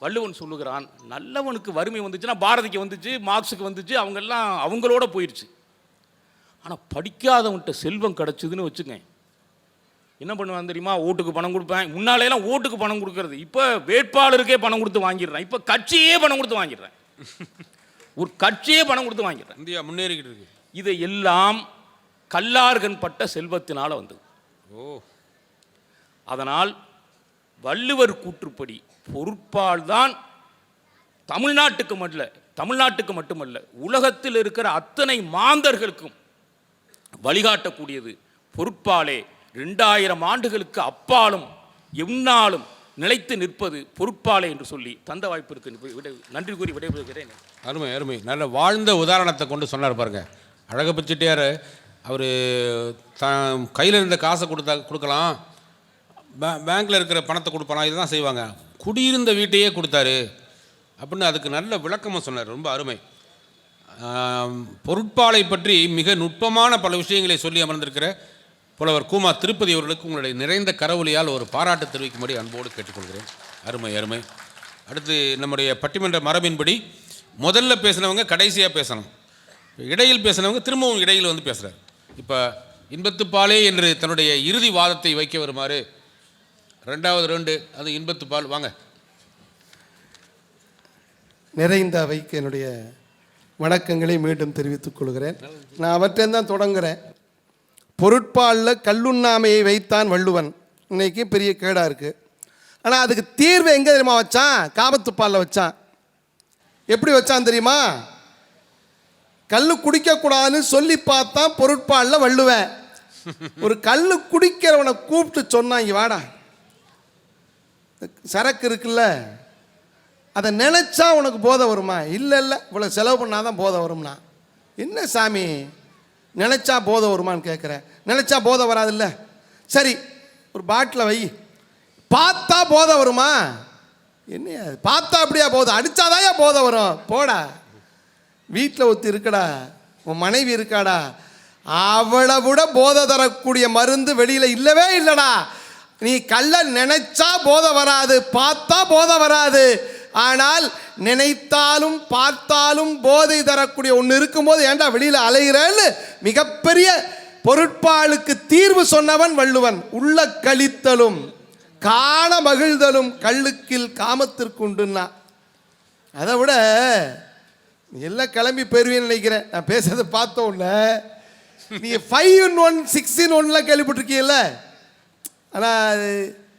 Speaker 3: வள்ளுவன் சொல்லுகிறான், நல்லவனுக்கு வறுமை வந்துச்சுன்னா பாரதிக்கு வந்துச்சு, மார்க்ஸுக்கு வந்துச்சு, அவங்கெல்லாம் அவங்களோட போயிடுச்சு. ஆனால் படிக்காதவன்கிட்ட செல்வம் கிடச்சிதுன்னு வச்சுங்க, என்ன பண்ணுவான் தெரியுமா? ஓட்டுக்கு பணம் கொடுப்பேன். முன்னாலேலாம் ஓட்டுக்கு பணம் கொடுக்கறது, இப்போ வேட்பாளருக்கே பணம் கொடுத்து வாங்கிடுறேன். இப்போ கட்சியே பணம் கொடுத்து வாங்கிடுறேன். ஒரு கட்சியே பணம் கொடுத்து வாங்கிடுறேன்.
Speaker 1: இந்தியா முன்னேறிக்கிட்டு இருக்கு.
Speaker 3: இதை எல்லாம் கல்லார்கன் பட்ட செல்வத்தினால வந்தது. அதனால் வள்ளுவர் கூற்றுப்படி பொருட்பால் தான் தமிழ்நாட்டுக்கு மட்டுமல்ல உலகத்தில் இருக்கிற அத்தனை மாந்தர்களுக்கும் வழிகாட்டக்கூடியது பொருட்பாலே. 2000 ஆண்டுகளுக்கு அப்பாலும் எந்நாளும் நிலைத்து நிற்பது பொருட்பாலே என்று சொல்லி தந்த வாய்ப்பிற்கு நன்றி கூறி விடைபெறுகிறேன்.
Speaker 1: அருமை அருமை. நல்ல வாழ்ந்த உதாரணத்தை கொண்டு சொன்னார் பாருங்க. அழகப்ப செட்டியார் அவர் கையில் இருந்த காசை கொடுக்கலாம், பேங்க்கில் இருக்கிற பணத்தை கொடுப்பானா, இதுதான் செய்வாங்க. குடியிருந்த வீட்டையே கொடுத்தாரு அப்படின்னு அதுக்கு நல்ல விளக்கமாக சொன்னார். ரொம்ப அருமை. பொருட்பாலை பற்றி மிக நுட்பமான பல விஷயங்களை சொல்லி அமர்ந்திருக்கிற புலவர் கூமா திருப்பதி அவர்களுக்கு உங்களுடைய நிறைந்த கரவொலியால் ஒரு பாராட்டு தெரிவிக்கும்படி அன்போடு கேட்டுக்கொள்கிறேன். அருமை அருமை. அடுத்து நம்முடைய பட்டிமன்ற மரபின்படி முதல்ல பேசினவங்க கடைசியாக பேசணும், இடையில் பேசினவங்க திரும்பவும் இடையில் வந்து பேசுகிறார். இப்போ இன்பத்துப்பாலே என்று தன்னுடைய இறுதி வாதத்தை வைக்க வருமாறு 2வது ரவுண்டு அது இன்பத்துப்பால். வாங்க.
Speaker 2: நிறைந்த அவைக்கு என்னுடைய வணக்கங்களை மீண்டும் தெரிவித்துக் கொள்கிறேன். நான் அவற்றையும் தொடங்குகிறேன். பொருட்பாலில் கல்லுண்ணாமையை வைத்தான் வள்ளுவன். இன்னைக்கு பெரிய கேடாக இருக்குது. ஆனால் அதுக்கு தீர்வு எங்கே தெரியுமா வச்சான்? காமத்துப்பாலில் வச்சான். எப்படி வச்சான் தெரியுமா? கல் குடிக்கக்கூடாதுன்னு சொல்லி பார்த்தான் பொருட்பாலில் வள்ளுவன். ஒரு கல் குடிக்கிறவனை கூப்பிட்டு சொன்னான், இங்கே வாடா, சரக்கு இருக்குல்ல, அதை நினச்சா உனக்கு போதை வருமா? இல்லை இவ்வளோ செலவு பண்ணாதான் போதை வரும்னா. என்ன சாமி நினச்சா போதை வருமானு கேட்குறேன். நினச்சா போதை வராதில்ல, சரி ஒரு பாட்டில் வை, பார்த்தா போதை வருமா? என்ன பார்த்தா அப்படியா போதை? அடித்தாதாயா போதை வரும்? போடா. வீட்டில் ஒருத்தி இருக்கடா, உன் மனைவி இருக்காடா, அவளை விட போதை தரக்கூடிய மருந்து வெளியில் இல்லவே இல்லைடா. நீ கள்ள நினைச்சா போதை வராது, பார்த்தா போதை வராது. ஆனால் நினைத்தாலும் பார்த்தாலும் போதை தரக்கூடிய ஒன்று இருக்கும்போது ஏன்டா வெளியில் அலைகிறேன்னு மிகப்பெரிய பொருட்பாலுக்கு தீர்வு சொன்னவன் வள்ளுவன். உள்ள கழித்தலும் காண மகிழ்தலும் கள்ளுக்கில் காமத்திற்கு உண்டுன்னா. அதை விட எல்லாம் கிளம்பி பெறுவேன்னு நினைக்கிறேன். நான் பேசுறதை பார்த்தோன்னே நீ 5 in 1 6 in 1 கேள்விப்பட்டிருக்கீல்ல. ஆனால்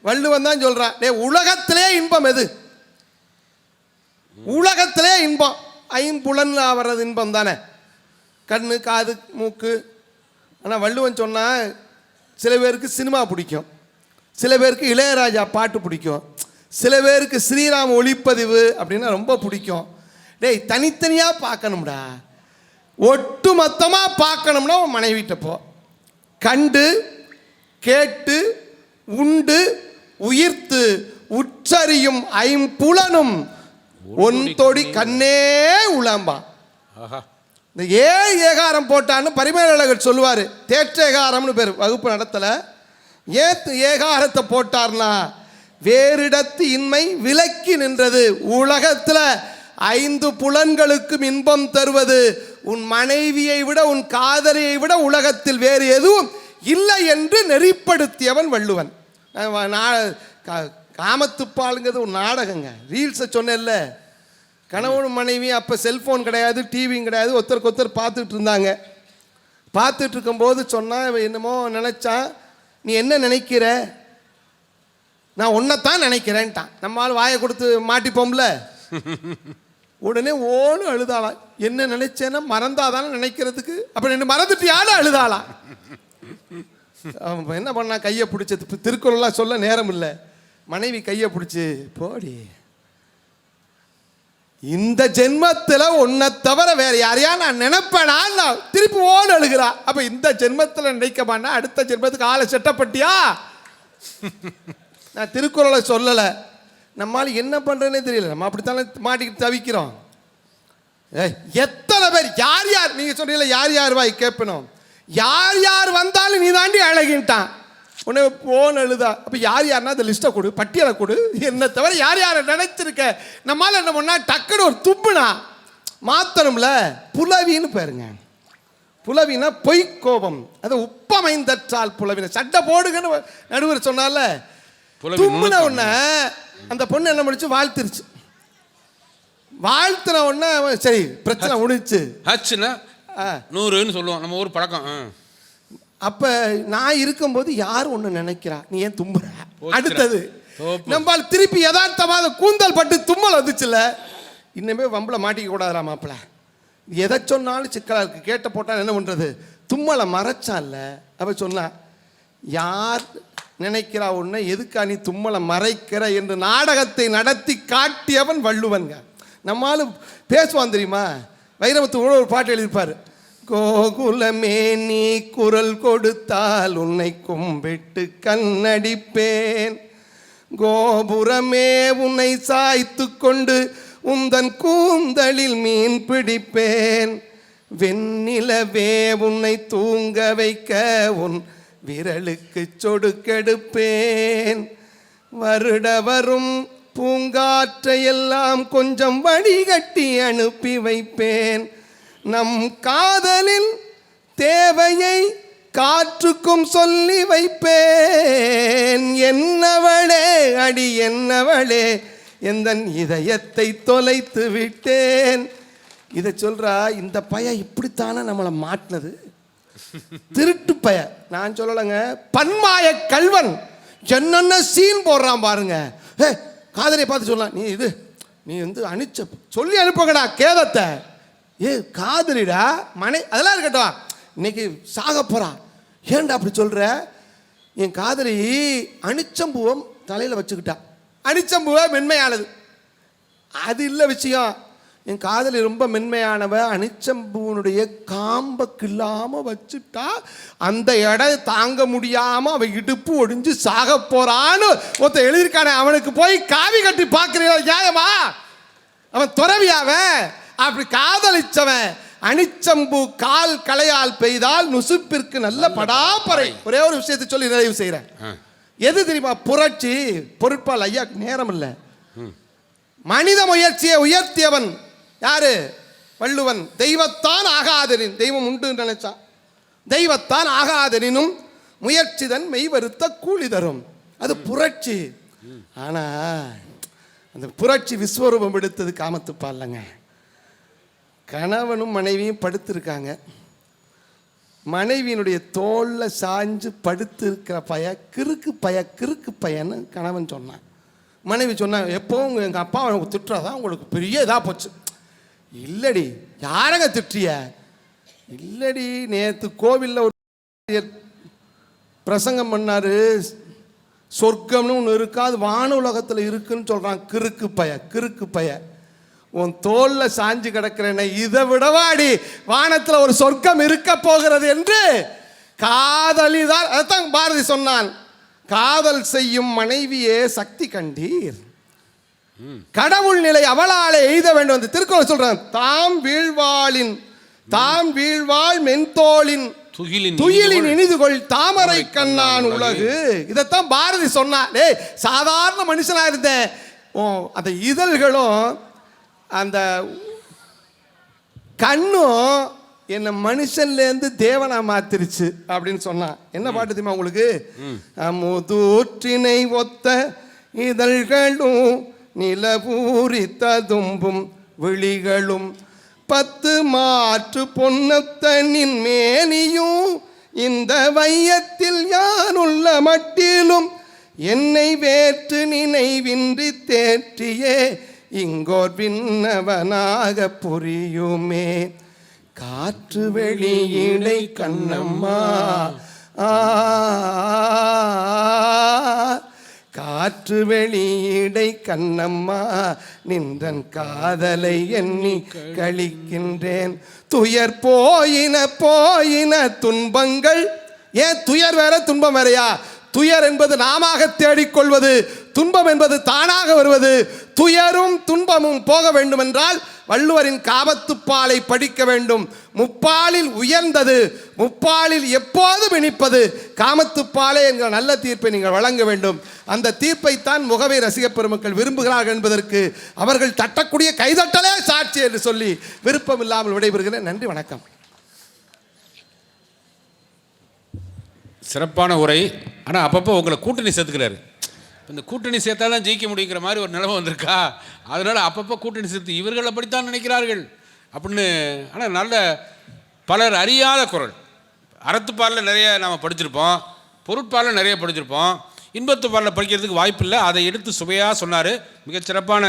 Speaker 2: வள்ளுவன் தான் சொல்கிறான், உலகத்திலே இன்பம் எது? உலகத்திலே இன்பம் ஐம்புலன் வர்றது இன்பம் தானே, கண்ணு காது மூக்கு. ஆனால் வள்ளுவன் சொன்னால் சில பேருக்கு சினிமா பிடிக்கும், சில பேருக்கு இளையராஜா பாட்டு பிடிக்கும், சில பேருக்கு ஸ்ரீராம் ஒளிப்பதிவு அப்படின்னா ரொம்ப பிடிக்கும். தனித்தனியாக பார்க்கணும்டா, ஒட்டு மொத்தமாக பார்க்கணும்னா உன் மனைவிட்ட போ. கண்டு கேட்டு உண்டு உயிர்த்து உச்சரியும் ஐம்புலனும் ஒன்றொடி கண்ணே உளம்பா. இந்த ஏகாரம் போட்டான்னு பரிமேலழகர் சொல்லுவார். தேற்றேகாரம்னு பேர், வகுப்பு நடத்தலை. ஏகாரத்தை போட்டார்னா வேறிடத்து இன்மை விலக்கி நின்றது. உலகத்தில் 5 புலன்களுக்கும் இன்பம் தருவது உன் மனைவியை விட உன் காதலியை விட உலகத்தில் வேறு எதுவும் இல்லை என்று நெறிப்படுத்தியவன் வள்ளுவன். காமத்துப்பாலுங்கிறது ஒரு நாடகங்க. ரீல்ஸை சொன்னேன்ல, கணவனும் மனைவி அப்போ செல்ஃபோன் கிடையாது, டிவியும் கிடையாது, ஒருத்தருக்கு ஒருத்தர் பார்த்துட்டு இருந்தாங்க. பார்த்துட்டு இருக்கும்போது சொன்னால் என்னமோ நினச்சா, நீ என்ன நினைக்கிற? நான் ஒன்றைத்தான் நினைக்கிறேன்ட்டான். நம்மளால் வாயை கொடுத்து மாட்டிப்போம்ல. உடனே ஓன்னு அழுதாளாம். என்ன நினைச்சேன்னா மறந்தாதானே நினைக்கிறதுக்கு, அப்ப என்ன மறந்துட்டியான்னு அழுதாளாம். அவன் என்ன பண்ணா, கையை பிடிச்ச திருக்குறள்லாம் சொல்ல நேரம் இல்லை, மனைவி கையை பிடிச்சி போடி, இந்த ஜென்மத்தில் உன்னை தவிர வேற யாரையா நான் நினைப்பேனா, திருப்பி ஓடு அழுகிறா. அப்ப இந்த ஜென்மத்தில் நினைக்க மாட்டா, அடுத்த ஜென்மத்துக்கு ஆளை செட்டப்பட்டியா? நான் திருக்குறளை சொல்லலை, நம்மால் என்ன பண்றேன்னே தெரியல, நம்ம அப்படித்தானே மாட்டிக்கிட்டு தவிக்கிறோம். எத்தனை பேர் யார் யார் நீங்க சொல்றீங்களா, யார் யார் வாய் கேட்பணும், யார் யார் வந்தாலும் நீ தாண்டி அழகின்ட்டான், உடனே போன் எழுதா. அப்ப யார் யாருன்னா அந்த லிஸ்ட்டை கொடு, பட்டியலை கொடு, என்ன தவிர யார் யாரை நினைச்சிருக்க. நம்மளால என்ன பண்ணா, டக்குனு ஒரு துப்புனா மாத்தணும்ல. புலவின்னு பாருங்க, புலவினா பொய் கோபம், அது உப்பமைந்தற்றால் புலவின, சட்டை போடுங்கன்னு நடுவர் சொன்னால, துப்புன உடனே அந்த பொண்ணு என்ன பண்ணிச்சு, வாழ்த்துருச்சு. வாழ்த்துன உடனே சரி பிரச்சனை முடிச்சு.
Speaker 1: ஹச்சுன்னா 100ன்னு சொல்லுவோம் நம்ம ஊர் பழக்கம்.
Speaker 2: அப்ப நான் இருக்கும்போது யார் ஒண்ணு நினைக்கிறா, நீ ஏன் தும்புற? அடுத்தது நம்மால் திருப்பி யதார்த்தமாக கூந்தல் பட்டு தும்மல் வந்துச்சுல, இன்னுமே வம்பளை மாட்டிக்க கூடாதா மாப்பிள்ள, எதை சொன்னாலும் சிக்கலா இருக்கு, கேட்ட போட்டா என்ன பண்றது, தும்மலை மறைச்சான்ல. அப்ப சொன்னா, யார் நினைக்கிறா உன்னை, எதுக்கா நீ தும்மலை மறைக்கிற என்று நாடகத்தை நடத்தி காட்டியவன் வள்ளுவன்க. நம்மளும் பேசுவான் தெரியுமா, வைரமுத்து ஒரு பாட்டு எழுதியிருப்பாரு, கோகுலமே நீ குரல் கொடுத்தால் உன்னை கும்பிட்டு கண்ணடிப்பேன், கோபுரமே உன்னை சாய்த்து கொண்டு உந்தன் கூந்தலில் மீன் பிடிப்பேன், வெண்ணிலவே உன்னை தூங்க வைக்க உன் விரலுக்கு சொடுக்கெடுப்பேன், வருட வரும் பூங்காற்றையெல்லாம் கொஞ்சம் வடிகட்டி அனுப்பி வைப்பேன், நம் காதலின் தேவையை காற்றுக்கும் சொல்லி வைப்பேன், என்னவளே அடி என்னவளே எந்தன் இதயத்தை தொலைத்து விட்டேன். இதை சொல்றா இந்த பைய, இப்படித்தானே நம்மளை மாட்டினது, திருட்டு பைய. நான் சொல்லலைங்க, பன்மாய கல்வன் என்னென்ன சீன் போடுறான் பாருங்க. காதலியை பார்த்து சொல்லலாம், நீ வந்து அனுச்ச சொல்லி அனுப்புங்கடா கேதத்தை, காதலிடா மனை, அதெல்லாம் இருக்கட்டும், இன்னைக்கு சாக போறா, ஏன்டா அப்படி சொல்ற, என் காதலி அனிச்சம்பூவம் தலையில வச்சுக்கிட்டா, அனிச்சம்பூவ மென்மையானது, அது இல்லை விஷயம், என் காதலி ரொம்ப மென்மையானவ, அனிச்சம்பூனுடைய காம்பக்கு இல்லாம வச்சுட்டா அந்த இடம் தாங்க முடியாம அவ இடுப்பு ஒடிஞ்சு சாக போறான்னு ஒருத்த எழுதியிருக்கானே, அவனுக்கு போய் காவி கட்டி பார்க்கிறீங்களா நியாயமா? அவன் துறவியாவ, அப்படி காதலிச்சவன் அனிச்சம்பூ கால் களையால் பெய்தால் நுசுப்பிற்கு நல்ல படாப்பறை. ஒரே ஒரு விஷயத்தை சொல்லி நிறைவு செய்கிறேன். எது தெரியுமா புரட்சி? பொருட்பால் ஐயா நேரம் இல்லை. மனித முயற்சியை உயர்த்தியவன் யாரு? வள்ளுவன். தெய்வத்தான் ஆகாதனின், தெய்வம் உண்டு நினைச்சா, தெய்வத்தான் ஆகாதனினும் முயற்சிதன் மெய் வருத்த கூலி தரும். அது புரட்சி. ஆனா அந்த புரட்சி விஸ்வரூபம் எடுத்தது காமத்துப்பால்லங்க. கணவனும் மனைவியும் படுத்திருக்காங்க, மனைவியினுடைய தோல்ல சாஞ்சு படுத்து இருக்கிற கிறுக்கு பையன்னு கணவன் சொன்னான். மனைவி சொன்னா, எப்போவும் எங்கள் அப்பா திட்டுறதான் உங்களுக்கு பெரிய இதாக போச்சு. இல்லடி, யாரங்க திட்டிய? இல்லடி, நேற்று கோவிலில் ஒரு பிரசங்கம் பண்ணாரு, சொர்க்கம்னு ஒன்று இருக்காது, வான உலகத்தில் இருக்குன்னு சொல்கிறான். கிறுக்கு பைய உன் தோல்ல சாஞ்சு கிடக்கிறேன், இதை விடவாடி வானத்தில் ஒரு சொர்க்கம் இருக்க போகிறது என்று காதலிதான். அதான் பாரதி சொன்னான், காதல் செய்யும் மனைவியே சக்தி கண்டீர், கடவுள் நிலை அவளாலே எய்த வேண்டும். திருக்குறள் சொல்றான், தாம் வீழ்வாள் மென்தோளின் துயிலின் இனிதுகொள் தாமரை கண்ணான் உலகு. இதைத்தான் பாரதி சொன்னான். சாதாரண மனுஷனா இருந்தேன், அந்த இதழ்களும் அந்த கண்ணும் என்னை மனுஷன்லேருந்து தேவனா மாத்திருச்சு அப்படின்னு சொன்னான். என்ன பாட்டு தெரியுமா உங்களுக்கு? அமுதூற்றினை ஒத்த இதழ்களும் நிலவூரி ததும்பும் விழிகளும் 10 மாற்று பொன்னத்தனின் மேனியும் இந்த வையத்தில் யானுள்ள மட்டிலும் என்னை வேற்று நினைவின்றி தேற்றியே இங்கோர் விண்ணவனாக புரியுமே. காற்று வெளியிடை கண்ணம்மா காற்று வெளியிடை கண்ணம்மா நின்றன் காதலை எண்ணி கழிக்கின்றேன். துயர் போயின துன்பங்கள். ஏன் துயர் வேற துன்பம் வேறையா? துயர் என்பது நாமாக தேடிக்கொள்வது, துன்பம் என்பது தானாக வருவது. துயரும் துன்பமும் போக வேண்டுமென்றால் வள்ளுவரின் காமத்துப்பாலை படிக்க வேண்டும். முப்பாலில் உயர்ந்தது, முப்பாலில் எப்போதும் இனிப்பது காமத்துப்பாலை என்கிற நல்ல தீர்ப்பை நீங்கள் வழங்க வேண்டும். அந்த தீர்ப்பைத்தான் முகவை ரசிகப் பெருமக்கள் விரும்புகிறார்கள் என்பதற்கு அவர்கள் தட்டக்கூடிய கைதட்டலே சாட்சி என்று சொல்லி விருப்பம் இல்லாமல் விடைபெறுகிறேன். நன்றி, வணக்கம்.
Speaker 1: சிறப்பான உரை. ஆனால் அப்பப்போ உங்களை கூட்டணி சேர்த்துக்கிறாரு. இந்த கூட்டணி சேர்த்தா தான் ஜெயிக்க முடியுங்கிற மாதிரி ஒரு நிலைமை வந்திருக்கா. அதனால் அப்பப்போ கூட்டணி சேர்த்து இவர்கள் அப்படித்தான் நினைக்கிறார்கள் அப்படின்னு. ஆனால் நல்ல பலர் அறியாத குரல். அறத்துப்பாலில் நிறைய நாம் படிச்சிருப்போம், பொருட்பாலில் நிறைய படிச்சிருப்போம், இன்பத்துப்பாலில் படிக்கிறதுக்கு வாய்ப்பு இல்லை. அதை எடுத்து சுவையாக சொன்னார். மிகச்சிறப்பான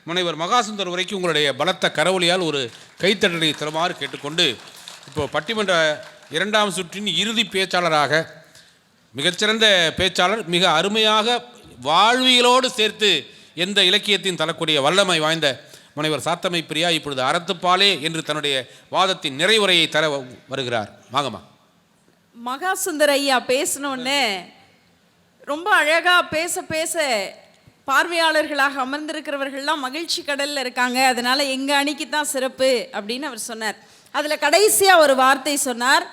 Speaker 1: முனைவர் மகாசுந்தர் உரைக்கு உங்களுடைய பலத்த கரவொலியால் ஒரு கைத்தட்டலை தருமாறு கேட்டுக்கொண்டு, இப்போது பட்டிமன்ற 2ஆம் சுற்றின் இறுதி பேச்சாளராக மிகச்சிறந்த பேச்சாளர், மிக அருமையாக வாழ்வியலோடு சேர்த்து எந்த இலக்கியத்தையும் தரக்கூடிய வல்லமை வாய்ந்த முனைவர் சாத்தமை பிரியா இப்பொழுது அறத்துப்பாலே என்று தன்னுடைய வாதத்தின் நிறைவுரையை தர வருகிறார். வாங்கம்மா.
Speaker 4: மகாசுந்தர் ஐயா பேசணுன்னு ரொம்ப அழகாக பேச பார்வையாளர்களாக அமர்ந்திருக்கிறவர்கள்லாம் மகிழ்ச்சி கடலில் இருக்காங்க, அதனால் எங்கள் அணிக்கு தான் சிறப்பு அப்படின்னு அவர் சொன்னார். அதில் கடைசியாக ஒரு வார்த்தை சொன்னார்,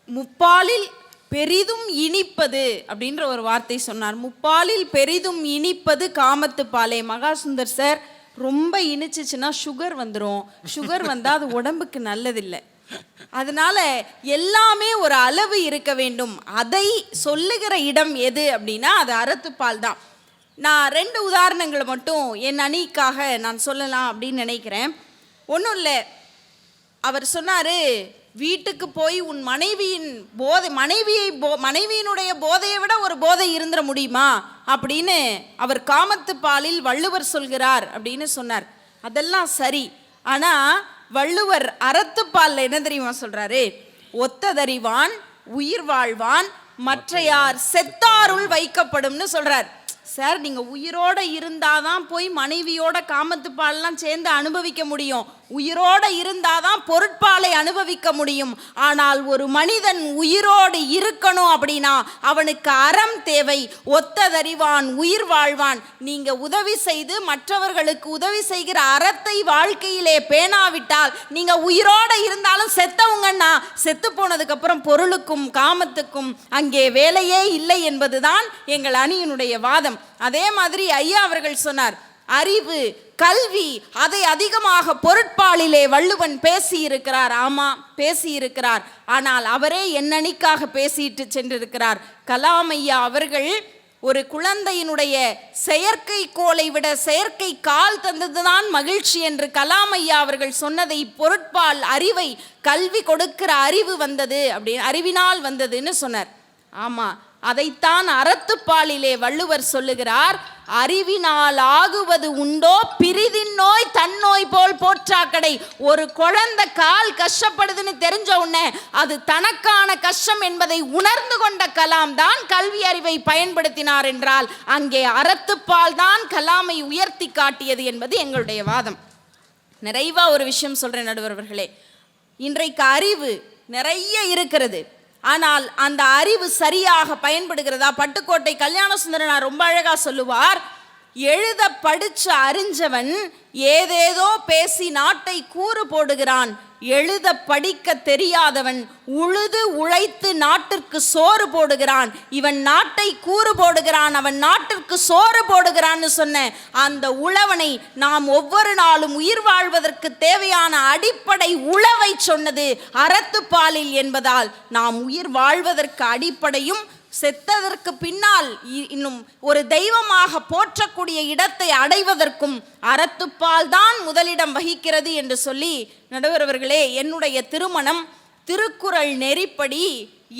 Speaker 4: முப்பாலில் பெரிதும் இனிப்பது அப்படின்ற ஒரு வார்த்தை சொன்னார். முப்பாலில் பெரிதும் இனிப்பது காமத்துப்பாலே. மகாசுந்தர் சார், ரொம்ப இனிச்சிச்சுன்னா சுகர் வந்துடும், சுகர் வந்தால் அது உடம்புக்கு நல்லதில்லை. அதனால எல்லாமே ஒரு அளவு இருக்க வேண்டும். அதை சொல்லுகிற இடம் எது அப்படின்னா அது அறத்துப்பால் தான். நான் 2 உதாரணங்களை மட்டும் என் அணிக்காக நான் சொல்லலாம் அப்படின்னு நினைக்கிறேன். ஒன்றும் இல்லை, அவர் சொன்னார், வீட்டுக்கு போய் உன் மனைவியினுடைய போதையை விட ஒரு போதை இருந்துட முடியுமா அப்படின்னு அவர் காமத்துப்பாலில் வள்ளுவர் சொல்கிறார் அப்படின்னு சொன்னார். அதெல்லாம் சரி. ஆனால் வள்ளுவர் அறத்துப்பாலில் என்ன தெரியுமா சொல்றாரு? ஒத்ததறிவான் உயிர் வாழ்வான் மற்றையார் செத்தாருள் வைக்கப்படும்னு சொல்றார். சார், நீங்கள் உயிரோடு இருந்தால் தான் போய் மனைவியோட காமத்துப்பாலெலாம் சேர்ந்து அனுபவிக்க முடியும், உயிரோடு இருந்தால் தான் பொருட்பாலை அனுபவிக்க முடியும். ஆனால் ஒரு மனிதன் உயிரோடு இருக்கணும் அப்படின்னா அவனுக்கு அறம் தேவை. ஒத்ததறிவான் உயிர் வாழ்வான். நீங்கள் உதவி செய்து மற்றவர்களுக்கு உதவி செய்கிற அறத்தை வாழ்க்கையிலே பேணாவிட்டால் நீங்கள் உயிரோடு இருந்தாலும் செத்தவங்கன்னா செத்து போனதுக்கப்புறம் பொருளுக்கும் காமத்துக்கும் அங்கே வேலையே இல்லை என்பதுதான் எங்கள் அணியினுடைய வாதம். அதே மாதிரி ஐயா அவர்கள் சொன்னார், அறிவு கல்வி அதை அதிகமாக பொருட்பாலிலே வள்ளுவன் பேசியிருக்கிறார். ஆமாம், பேசியிருக்கிறார். ஆனால் அவரே என்னணிக்காக பேசிட்டு சென்றிருக்கிறார். கலாம் ஐயா அவர்கள் ஒரு குழந்தையினுடைய செயற்கை கோளை விட செயற்கை கால் தந்ததுதான் மகிழ்ச்சி என்று கலாம் ஐயா அவர்கள் சொன்னதை பொருட்பால் அறிவை கல்வி கொடுக்கிற அறிவு வந்தது அப்படின்னு, அறிவினால் வந்ததுன்னு சொன்னார். ஆமாம், அதைத்தான் அறத்துப்பாலிலே வள்ளுவர் சொல்லுகிறார். அறிவினால் ஆகுவது உண்டோ பிரிதின் நோய் தன்னோய் போல் போற்றாக்கடை. ஒரு குழந்தை கால் கஷ்டப்படுதுன்னு தெரிஞ்ச உடனே அது தனக்கான கஷ்டம் என்பதை உணர்ந்து கொண்ட கலாம் தான் கல்வி அறிவை பயன்படுத்தினார் என்றால் அங்கே அறத்துப்பால் தான் கலாமை உயர்த்தி காட்டியது என்பது எங்களுடைய வாதம். நிறைவா ஒரு விஷயம் சொல்றேன் நடுவர் அவர்களே. இன்றைக்கு அறிவு நிறைய இருக்கிறது, ஆனால் அந்த அறிவு சரியாக பயன்படுகிறதா? பட்டுக்கோட்டை கல்யாண சுந்தரனார் ரொம்ப அழகா சொல்லுவார், எழுத படிச்ச அறிஞ்சவன் ஏதேதோ பேசி நாட்டை கூறு போடுகிறான், எழுத படிக்க தெரியாதவன் உழுது உழைத்து நாட்டிற்கு சோறு போடுகிறான். இவன் நாட்டை கூறு போடுகிறான், அவன் நாட்டிற்கு சோறு போடுகிறான்னு சொன்ன அந்த உழவனை நாம் ஒவ்வொரு நாளும் உயிர் வாழ்வதற்கு தேவையான அடிப்படை உழவை சொன்னது அறத்துப்பாலில் என்பதால் நாம் உயிர் வாழ்வதற்கு அடிப்படையும் செத்ததற்கு பின்னால் இன்னும் ஒரு தெய்வமாக போற்றக்கூடிய இடத்தை அடைவதற்கும் அறத்துப்பால் தான் முதலிடம் வகிக்கிறது என்று சொல்லி, நடுவர் அவர்களே, என்னுடைய திருமணம் திருக்குறள் நெறிப்படி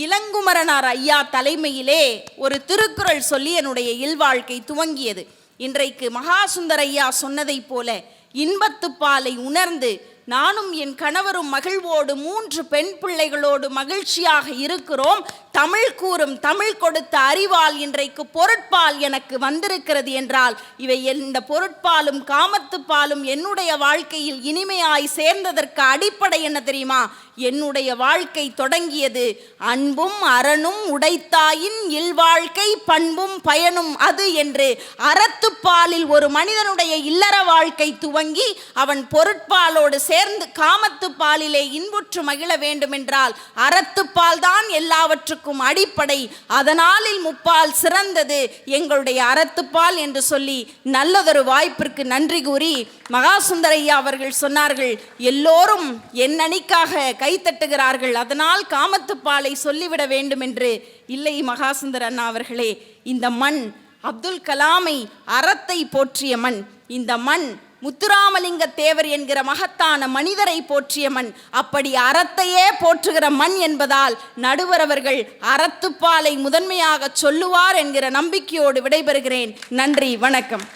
Speaker 4: இளங்குமரனார் ஐயா தலைமையிலே ஒரு திருக்குறள் சொல்லி என்னுடைய இல்வாழ்க்கை துவங்கியது. இன்றைக்கு மகாசுந்தர ஐயா சொன்னதைப் போல இன்பத்துப்பாலை உணர்ந்து நானும் என் கணவரும் மகிழ்வோடு 3 பெண் பிள்ளைகளோடு மகிழ்ச்சியாக இருக்கிறோம். தமிழ் கூறும் தமிழ் கொடுத்த அறிவால் இன்றைக்கு பொருட்பால் எனக்கு வந்திருக்கிறது என்றால் இவை இந்த பொருட்பாலும் காமத்துப்பாலும் என்னுடைய வாழ்க்கையில் இனிமையாய் சேர்ந்ததற்கு அடிப்படை என்ன தெரியுமா? என்னுடைய வாழ்க்கை தொடங்கியது அன்பும் அறனும் உடைத்தாயின் இல்வாழ்க்கை பண்பும் பயனும் அது என்று அறத்துப்பாலில் ஒரு மனிதனுடைய இல்லற வாழ்க்கை துவங்கி அவன் பொருட்பாலோடு சேர்ந்து காமத்துப்பாலிலே இன்புற்று மகிழ வேண்டும் என்றால் அறத்துப்பால் தான் எல்லாவற்றுக்கும் அடிப்படை. அதனாலில் முப்பால் சிறந்தது எங்களுடைய அறத்துப்பால் என்று சொல்லி நல்லதொரு வாய்ப்பிற்கு நன்றி கூறி மகாசுந்தரையா அவர்கள் சொன்னார்கள், எல்லோரும் என் அணிக்காக கைத்தட்டுகிறார்கள், அதனால் காமத்துப்பாலை சொல்லிவிட வேண்டும் என்று. இல்லை மகாசுந்தர அண்ணா அவர்களே, இந்த மண் அப்துல் கலாமை அறத்தை போற்றிய மண். இந்த மண் முத்துராமலிங்க தேவர் என்கிற மகத்தான மனிதரை போற்றிய மண். அப்படி அறத்தையே போற்றுகிற மண் என்பதால் நடுவர் அவர்கள் அறத்துப்பாலை முதன்மையாக சொல்லுவார் என்கிற நம்பிக்கையோடு விடைபெறுகிறேன். நன்றி, வணக்கம்.